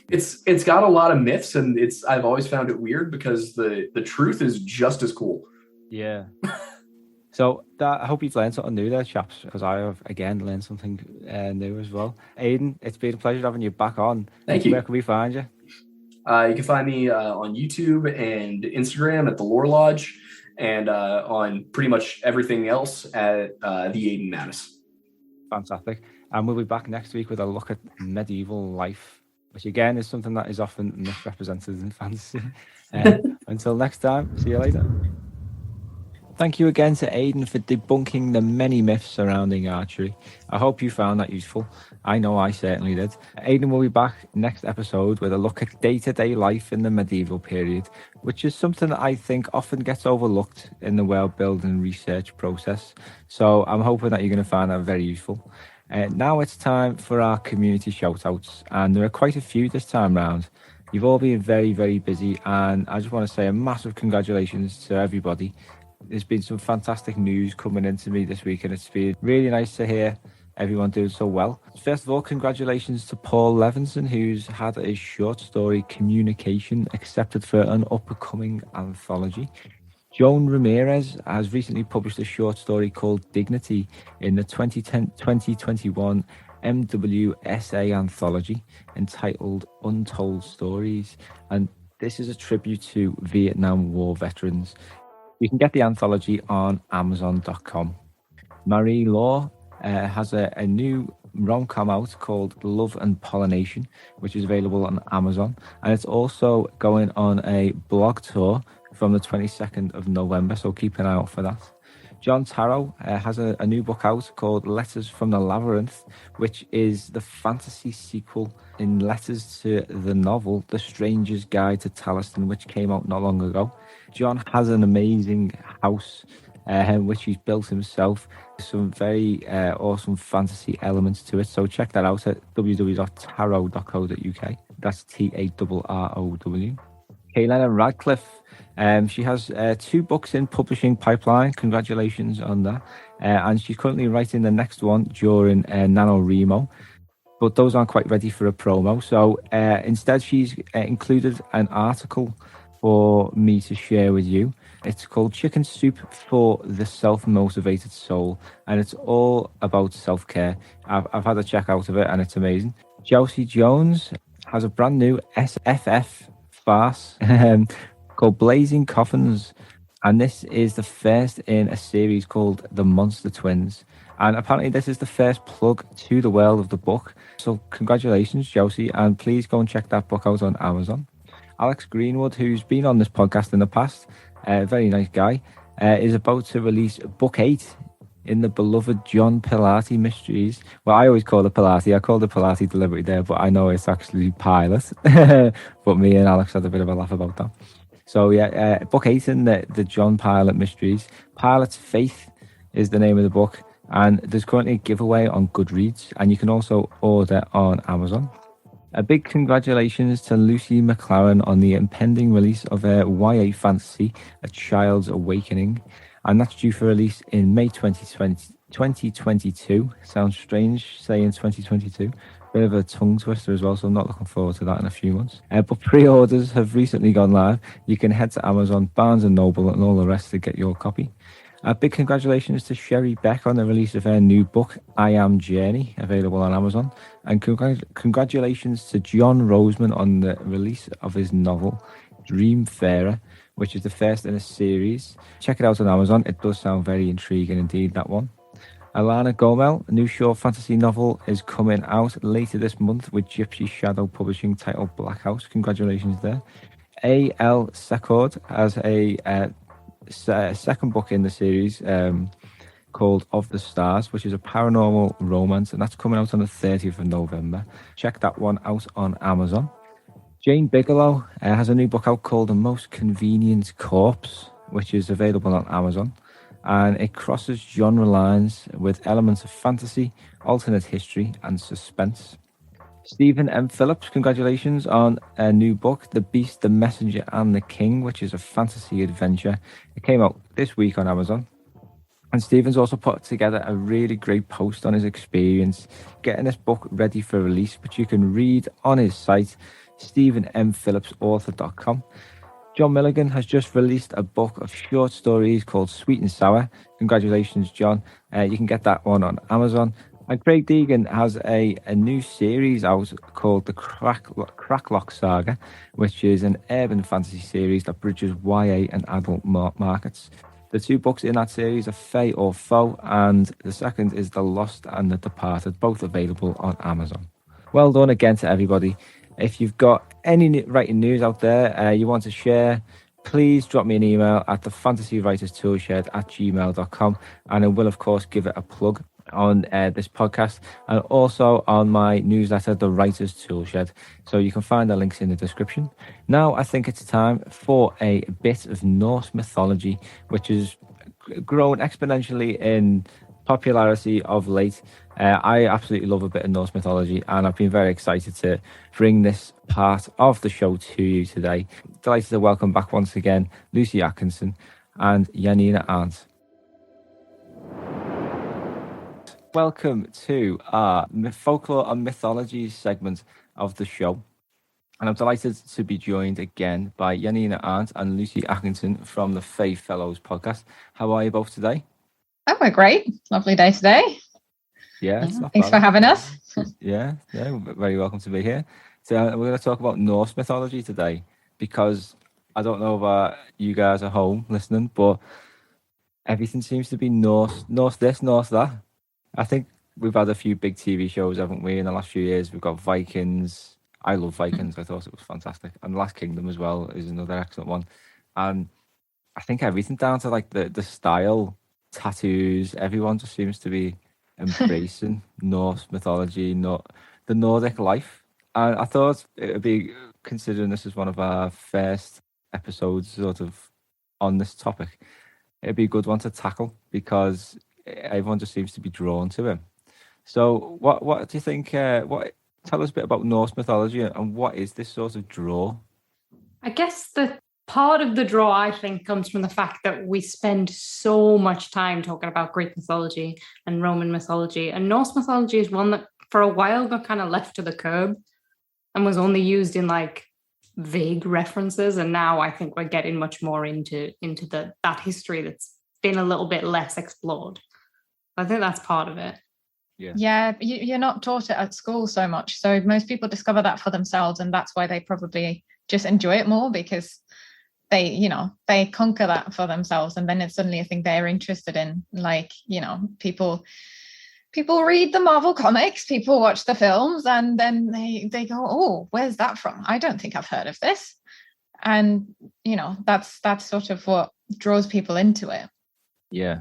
It's got a lot of myths, and I've always found it weird because the truth is just as cool. Yeah. So I hope you've learned something new there, chaps, because I have, again, learned something new as well. Aidan, it's been a pleasure having you back on. Thank you. Where can we find you? You can find me on YouTube and Instagram at The Lore Lodge, and on pretty much everything else at The Aidan Mattis. Fantastic. And we'll be back next week with a look at medieval life, which again is something that is often misrepresented in fantasy. Until next time, see you later. Thank you again to Aidan for debunking the many myths surrounding archery. I hope you found that useful. I know I certainly did. Aidan will be back next episode with a look at day-to-day life in the medieval period, which is something that I think often gets overlooked in the world building research process. So I'm hoping that you're going to find that very useful. Now it's time for our community shout-outs, and there are quite a few this time round. You've all been very, very busy, and I just want to say a massive congratulations to everybody. There's been some fantastic news coming into me this week, and it's been really nice to hear everyone doing so well. First of all, congratulations to Paul Levinson, who's had his short story Communication accepted for an upcoming anthology. Joan Ramirez has recently published a short story called Dignity in the 2021 MWSA anthology entitled Untold Stories, and this is a tribute to Vietnam War veterans. You can get the anthology on Amazon.com. Marie Law has a new rom-com out called Love and Pollination, which is available on Amazon. And it's also going on a blog tour from the 22nd of November, so keep an eye out for that. John Tarrow has a new book out called Letters from the Labyrinth, which is the fantasy sequel in letters to the novel The Stranger's Guide to Talistan, which came out not long ago. John has an amazing house which he's built himself. Some very awesome fantasy elements to it, so check that out at www.tarrow.co.uk. That's Tarrow. Kaylena Radcliffe. She has 2 books in publishing pipeline. Congratulations on that. And she's currently writing the next one during NaNoWriMo. But those aren't quite ready for a promo. So instead, she's included an article for me to share with you. It's called Chicken Soup for the Self-Motivated Soul. And it's all about self-care. I've had a check out of it and it's amazing. Josie Jones has a brand new SFF farce called Blazing Coffins. And this is the first in a series called The Monster Twins. And apparently this is the first plug to the world of the book. So congratulations, Josie, and please go and check that book out on Amazon. Alex Greenwood, who's been on this podcast in the past, a very nice guy, is about to release book 8 in the beloved John Pilati mysteries. Well, I always call it Pilati. I called it Pilati deliberately there, but I know it's actually Pilot. But me and Alex had a bit of a laugh about that. So yeah, book 8 in the John Pilot mysteries. Pilot's Faith is the name of the book. And there's currently a giveaway on Goodreads, and you can also order on Amazon. A big congratulations to Lucy McLaren on the impending release of her YA fantasy, A Child's Awakening. And that's due for release in May 2022. Sounds strange saying 2022. Bit of a tongue twister as well, so I'm not looking forward to that in a few months. But pre-orders have recently gone live. You can head to Amazon, Barnes & Noble and all the rest to get your copy. A big congratulations to Sherry Beck on the release of her new book, I Am Journey, available on Amazon. And congratulations to John Roseman on the release of his novel, Dreamfarer, which is the first in a series. Check it out on Amazon. It does sound very intriguing indeed, that one. Alana Gomel, a new short fantasy novel, is coming out later this month with Gypsy Shadow Publishing, titled Black House. Congratulations there. A.L. Secord has a second book in the series called Of the Stars, which is a paranormal romance, and that's coming out on the 30th of November. Check that one out on Amazon. Jane Bigelow has a new book out called The Most Convenient Corpse, which is available on Amazon, and it crosses genre lines with elements of fantasy, alternate history and suspense. Stephen M. Phillips, congratulations on a new book, The Beast, the Messenger and the King, which is a fantasy adventure. It came out this week on Amazon. And Stephen's also put together a really great post on his experience getting this book ready for release, which you can read on his site, stephenmphillipsauthor.com. John Milligan has just released a book of short stories called Sweet and Sour. Congratulations, John. You can get that one on Amazon. And Craig Deegan has a new series out called the Cracklock Saga, which is an urban fantasy series that bridges YA and adult markets. The 2 books in that series are Fae or Foe, and the second is The Lost and the Departed, both available on Amazon. Well done again to everybody. If you've got any writing news out there you want to share, please drop me an email at thefantasywriterstoolshed@gmail.com, and I will, of course, give it a plug on this podcast and also on my newsletter, The Writers Toolshed. So you can find the links in the description. Now I think it's time for a bit of Norse mythology, which has grown exponentially in popularity of late. I absolutely love a bit of Norse mythology, and I've been very excited to bring this part of the show to you today. Delighted to welcome back once again Lucy Atkinson and Janina Arndt. Welcome to our folklore and mythology segment of the show. And I'm delighted to be joined again by Janina Arndt and Lucy Atkinson from the Fae Fellows podcast. How are you both today? Oh, we're great. Lovely day today. Yeah, it's not thanks bad. for having us. Yeah, very welcome to be here. So we're going to talk about Norse mythology today, because I don't know about you guys at home listening, but everything seems to be Norse this, Norse that. I think we've had a few big TV shows, haven't we, in the last few years? We've got Vikings. I love Vikings. I thought it was fantastic. And Last Kingdom as well is another excellent one. And I think everything down to like the style, tattoos, everyone just seems to be embracing Norse mythology, the Nordic life. And I thought it would be, considering this is one of our first episodes sort of on this topic, it'd be a good one to tackle because everyone just seems to be drawn to him. So what do you think, what tell us a bit about Norse mythology and what is this sort of draw? I guess the part of the draw, I think, comes from the fact that we spend so much time talking about Greek mythology and Roman mythology. And Norse mythology is one that for a while got kind of left to the curb and was only used in like vague references. And now I think we're getting much more into that history that's been a little bit less explored. I think that's part of it. Yeah, you're not taught it at school so much. So most people discover that for themselves, and that's why they probably just enjoy it more, because they conquer that for themselves, and then it's suddenly a thing they're interested in. Like, people read the Marvel comics, people watch the films, and then they go, oh, where's that from? I don't think I've heard of this. And that's sort of what draws people into it. Yeah.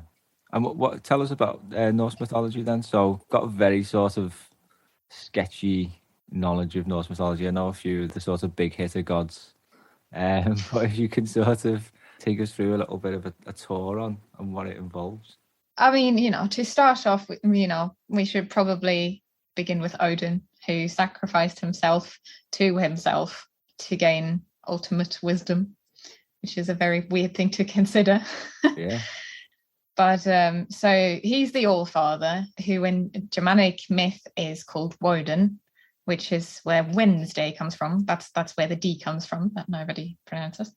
And what tell us about Norse mythology then? So got a very sort of sketchy knowledge of Norse mythology. I know a few of the sort of big hitter gods. But if you can sort of take us through a little bit of a tour on what it involves. I mean, to start off, we should probably begin with Odin, who sacrificed himself to gain ultimate wisdom, which is a very weird thing to consider. Yeah. But so he's the All-Father, who in Germanic myth is called Woden, which is where Wednesday comes from. That's where the D comes from, that nobody pronounces.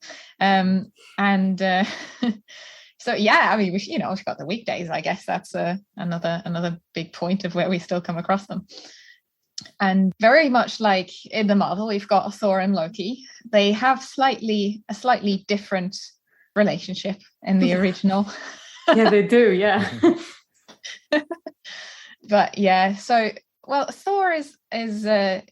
So yeah, I mean, we've got the weekdays. I guess that's another big point of where we still come across them. And very much like in the Marvel, we've got Thor and Loki. They have a slightly different relationship in the original. Yeah, they do. Yeah. But yeah, so Thor is the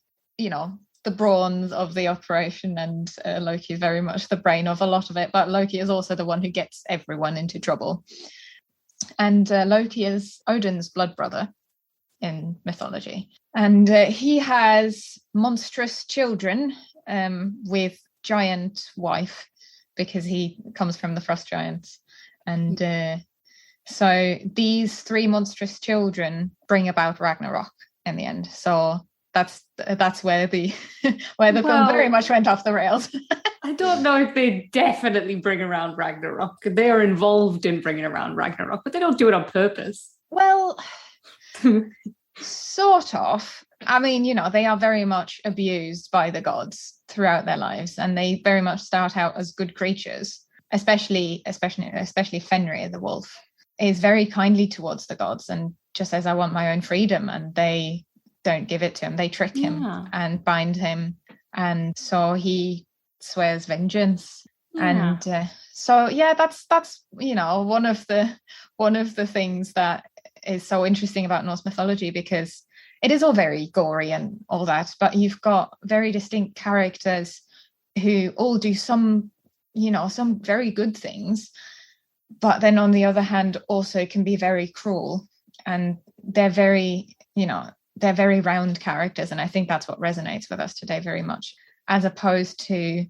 brawns of the operation, and Loki is very much the brain of a lot of it. But Loki is also the one who gets everyone into trouble. And Loki is Odin's blood brother in mythology, and he has monstrous children with giant wife, because he comes from the frost giants. And so these three monstrous children bring about Ragnarok in the end. So that's where the film very much went off the rails. I don't know if they definitely bring around Ragnarok. They are involved in bringing around Ragnarok, but they don't do it on purpose. Well, sort of. I mean, they are very much abused by the gods throughout their lives, and they very much start out as good creatures. Especially Fenrir, the wolf, is very kindly towards the gods and just says, I want my own freedom. And they don't give it to him. They trick him and bind him. And so he swears vengeance. Yeah. And so, yeah, that's one of the things that is so interesting about Norse mythology, because it is all very gory and all that, but you've got very distinct characters who all do some very good things, but then on the other hand also can be very cruel, and they're very round characters. And I think that's what resonates with us today very much, as opposed to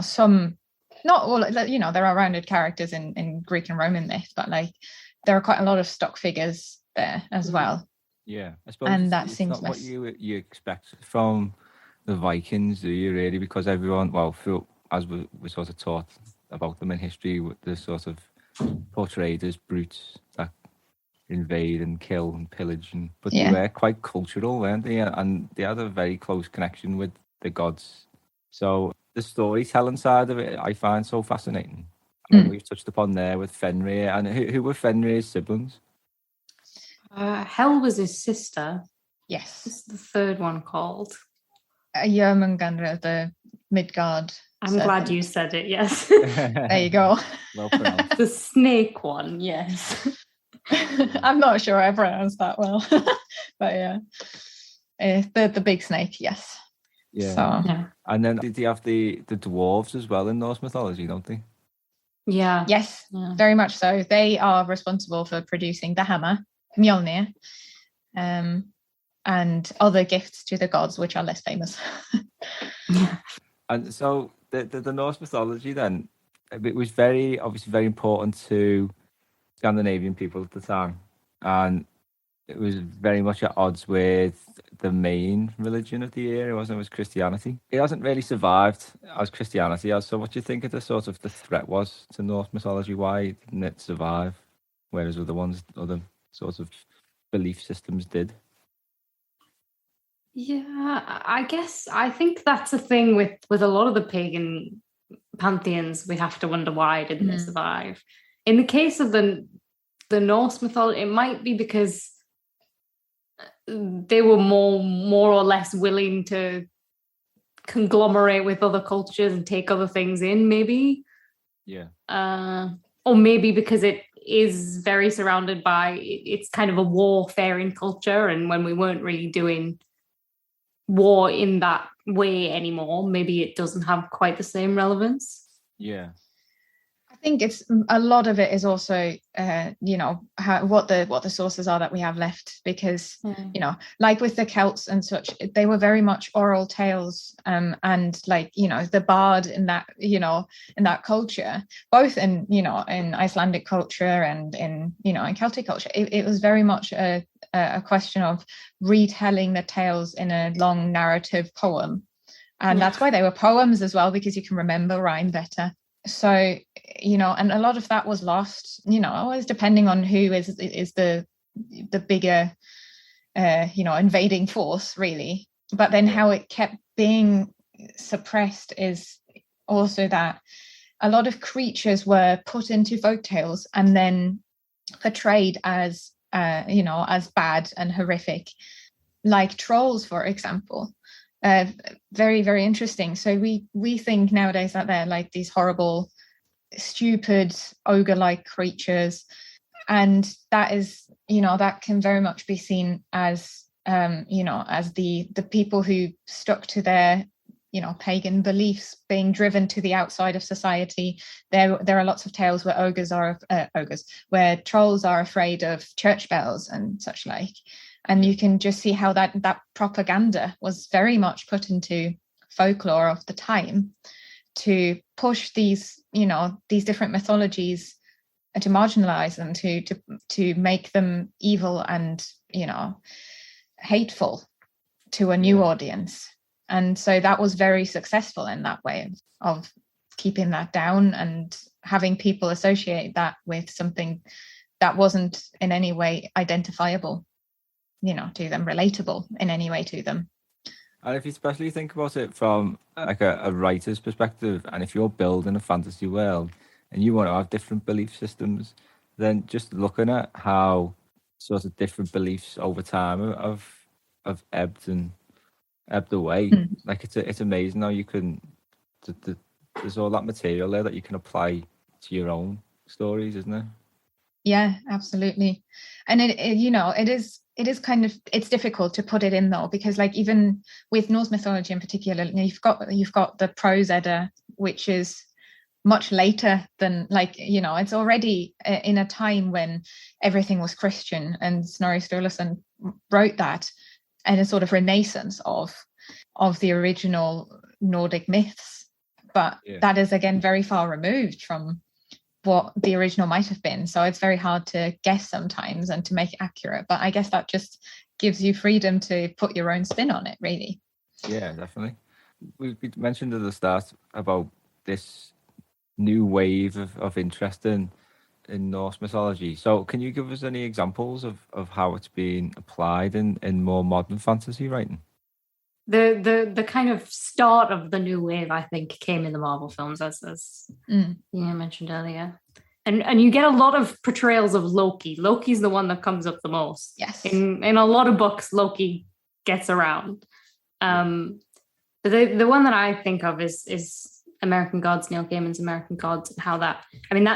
some, not all, there are rounded characters in Greek and Roman myth, but like there are quite a lot of stock figures there as well. Yeah, I suppose. And that it's seems not what you expect from the Vikings, do you, really? Because everyone, as we sort of taught about them in history, they're sort of portrayed as brutes that invade and kill and pillage, but they were quite cultural, weren't they? And they had a very close connection with the gods. So the storytelling side of it, I find so fascinating. And we've touched upon there with Fenrir, and who were Fenrir's siblings? Hel was his sister. Yes. What's the third one called? Jörmungandr, the Midgard. I'm glad you said it, yes. There you go. Well pronounced. The snake one, yes. I'm not sure I pronounced that well. But yeah. The big snake, yes. Yeah. So, yeah. And then did you have the dwarves as well in Norse mythology, don't they? Yeah. Yes, very much so. They are responsible for producing the hammer, Mjolnir, and other gifts to the gods, which are less famous. And so the Norse mythology then, it was obviously very important to Scandinavian people at the time, and it was very much at odds with the main religion of the era, wasn't it? It was Christianity. It hasn't really survived as Christianity has. So what do you think of the threat was to Norse mythology? Why didn't it survive? Whereas other sorts of belief systems did? Yeah, I think that's a thing with a lot of the pagan pantheons. We have to wonder why didn't it survive. In the case of the Norse mythology, it might be because they were more or less willing to conglomerate with other cultures and take other things in, maybe. Yeah. Or maybe because it is very surrounded by, it's kind of a warfaring culture, and when we weren't really doing war in that way anymore, maybe it doesn't have quite the same relevance. Yeah. I think it's a lot of it is also what the sources are that we have left, because like with the Celts and such, they were very much oral tales, and like the bard in that culture, both in Icelandic culture and in Celtic culture, it was very much a question of retelling the tales in a long narrative poem, and that's why they were poems as well, because you can remember rhyme better. So, and a lot of that was lost, always depending on who is the bigger, invading force, really. But then how it kept being suppressed is also that a lot of creatures were put into folktales and then portrayed as, as bad and horrific, like trolls, for example. Very, very interesting. So we think nowadays that they're like these horrible, stupid, ogre-like creatures, and that is, that can very much be seen as, as the people who stuck to their, pagan beliefs being driven to the outside of society. There are lots of tales where where trolls are afraid of church bells and such like. And you can just see how that propaganda was very much put into folklore of the time to push these different mythologies and to marginalize them, to make them evil and, hateful to a new audience. And so that was very successful in that way of keeping that down and having people associate that with something that wasn't in any way identifiable, to them, relatable in any way to them. And if you especially think about it from like a writer's perspective, and if you're building a fantasy world and you want to have different belief systems, then just looking at how sort of different beliefs over time have ebbed away, like it's amazing how you can there's all that material there that you can apply to your own stories, isn't it? Yeah, absolutely. And it is kind of, it's difficult to put it in though, because like even with Norse mythology in particular, you've got the Prose Edda, which is much later than it's already in a time when everything was Christian, and Snorri Sturluson wrote that in a sort of renaissance of the original Nordic myths. But that is again very far removed from what the original might have been, so it's very hard to guess sometimes and to make it accurate. But I guess that just gives you freedom to put your own spin on it, really. Yeah, definitely. We mentioned at the start about this new wave of interest in Norse mythology. So can you give us any examples of how it's being applied in more modern fantasy writing? The kind of start of the new wave, I think, came in the Marvel films, as you mentioned earlier. And you get a lot of portrayals of Loki. Loki's the one that comes up the most. Yes. In a lot of books, Loki gets around. But the one that I think of is American Gods, Neil Gaiman's American Gods, and how that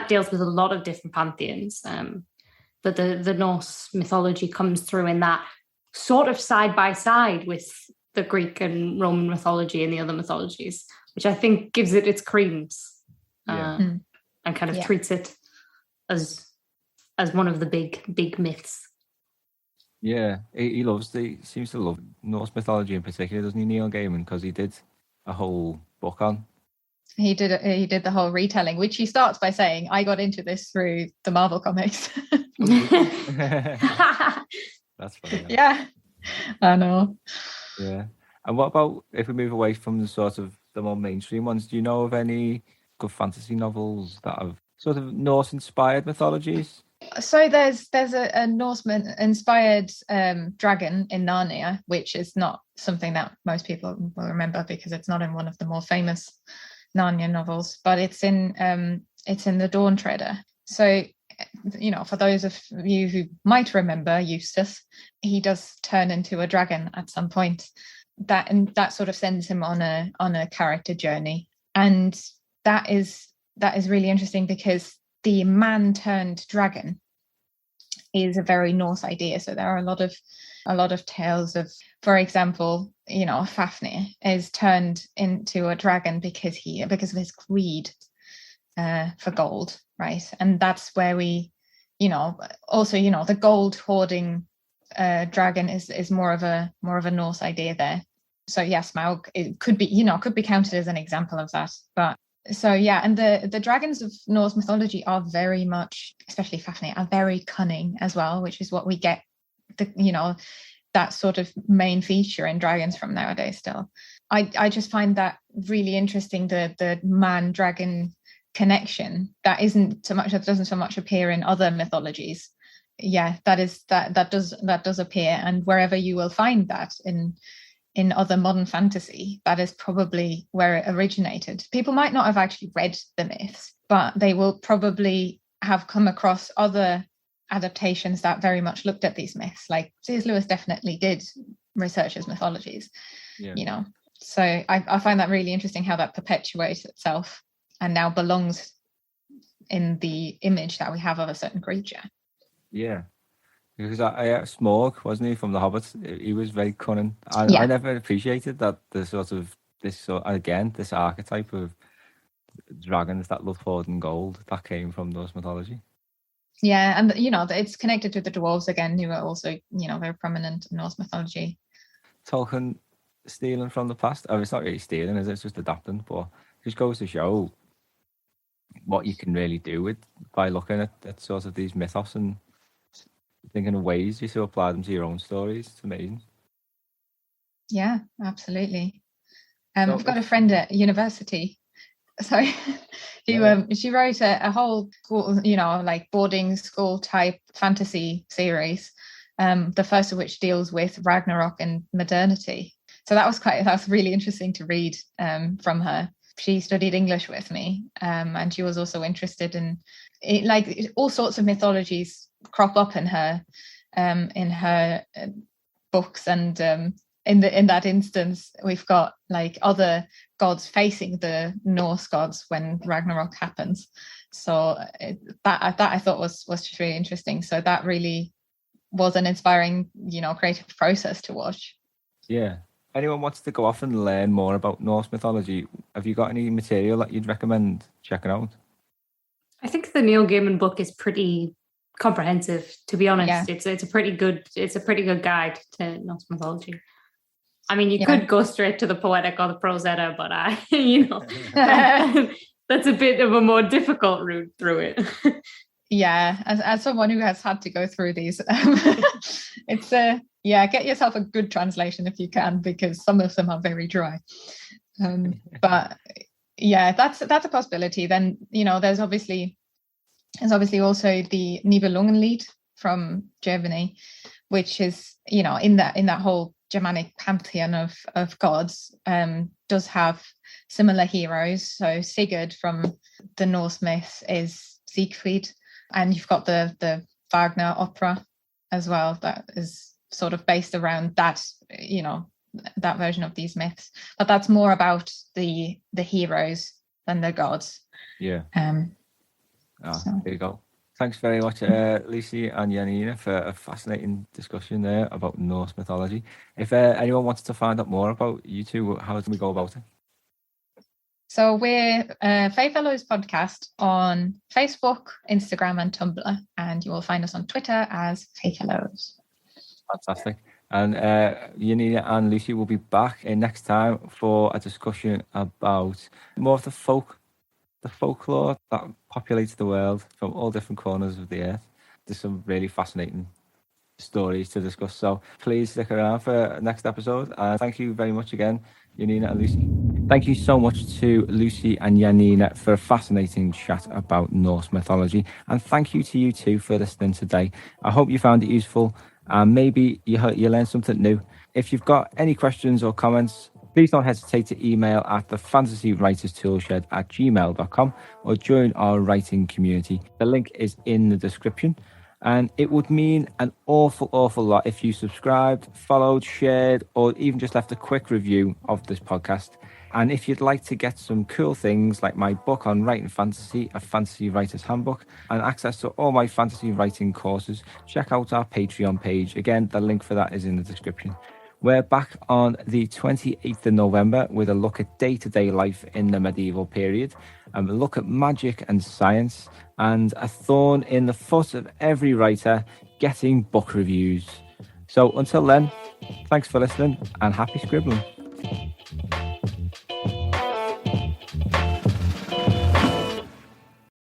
deals with a lot of different pantheons. But the Norse mythology comes through in that sort of side by side with the Greek and Roman mythology and the other mythologies, which I think gives it its credence, and kind of treats it as one of the big myths. Yeah, he seems to love Norse mythology in particular, doesn't he, Neil Gaiman? Because he did a whole book on. He did the whole retelling, which he starts by saying, "I got into this through the Marvel comics." That's funny. Yeah, I know. Yeah. And what about if we move away from the sort of the more mainstream ones? Do you know of any good fantasy novels that have sort of Norse-inspired mythologies? So there's a Norseman inspired dragon in Narnia, which is not something that most people will remember because it's not in one of the more famous Narnia novels, but it's in the Dawn Treader. So, for those of you who might remember Eustace, he does turn into a dragon at some point. That sort of sends him on a character journey, and that is really interesting because the man turned dragon is a very Norse idea. So there are a lot of tales of, for example, Fafnir is turned into a dragon because of his greed for gold, right? And that's where we, also, the gold hoarding dragon is more of a Norse idea there. So yes, Smaug, it could be counted as an example of that. But so yeah, and the dragons of Norse mythology are very much, especially Fafnir, are very cunning as well, which is what we get that sort of main feature in dragons from nowadays still. I just find that really interesting, the man dragon connection that doesn't so much appear in other mythologies. Yeah, that does appear, and wherever you will find that in other modern fantasy, that is probably where it originated. People might not have actually read the myths, but they will probably have come across other adaptations that very much looked at these myths. Like C.S. Lewis definitely did research his mythologies, So I find that really interesting how that perpetuates itself and now belongs in the image that we have of a certain creature. Yeah. Because Smaug, wasn't he, from The Hobbit? He was very cunning. I never appreciated that this archetype of dragons that love hoarding gold that came from Norse mythology. Yeah, and it's connected to the dwarves again, who are also very prominent in Norse mythology. Tolkien stealing from the past. It's not really stealing, is it? It's just adapting, but it just goes to show what you can really do by looking at sort of these mythos and thinking of ways you to apply them to your own stories. It's amazing. Yeah, absolutely. I've got a friend at university. So she wrote a whole school, like boarding school type fantasy series. The first of which deals with Ragnarok and modernity. So that was really interesting to read from her. She studied English with me, and she was also interested in like all sorts of mythologies crop up in her books, and in that instance we've got like other gods facing the Norse gods when Ragnarok happens. So that I thought was just really interesting. So that really was an inspiring creative process to watch. Yeah. Anyone wants to go off and learn more about Norse mythology, have you got any material that you'd recommend checking out? I think the Neil Gaiman book is pretty comprehensive, to be honest. Yeah. It's a pretty good guide to Norse mythology. I mean, you could go straight to the Poetic or the Prose Edda, but that's a bit of a more difficult route through it. Yeah, as someone who has had to go through these, it's get yourself a good translation if you can, because some of them are very dry. But yeah, that's a possibility. Then there's obviously also the Nibelungenlied from Germany, which is in that whole Germanic pantheon of gods, does have similar heroes. So Sigurd from the Norse myth is Siegfried, and you've got the Wagner opera as well that is sort of based around that that version of these myths, but that's more about the heroes than the gods. Yeah. So. There you go. Thanks very much, Lucy and Janina, for a fascinating discussion there about Norse mythology. If anyone wants to find out more about you two, how do we go about it? So we're Fae Fellows Podcast on Facebook, Instagram, and Tumblr, and you will find us on Twitter as Fae Fellows. Fantastic. And Janina and Lucy will be back next time for a discussion about more of the folklore that populates the world from all different corners of the earth. There's some really fascinating stories to discuss. So please stick around for next episode. Thank you very much again, Janina and Lucy. Thank you so much to Lucy and Janina for a fascinating chat about Norse mythology. And thank you to you two for listening today. I hope you found it useful and maybe you learned something new. If you've got any questions or comments, please don't hesitate to email at thefantasywriterstoolshed@gmail.com or join our writing community. The link is in the description. And it would mean an awful lot if you subscribed, followed, shared, or even just left a quick review of this podcast. And if you'd like to get some cool things like my book on writing fantasy, a fantasy writer's handbook, and access to all my fantasy writing courses, check out our Patreon page. Again, the link for that is in the description. We're back on the 28th of November with a look at day-to-day life in the medieval period, and a look at magic and science, and a thorn in the foot of every writer, getting book reviews. So until then, thanks for listening and happy scribbling.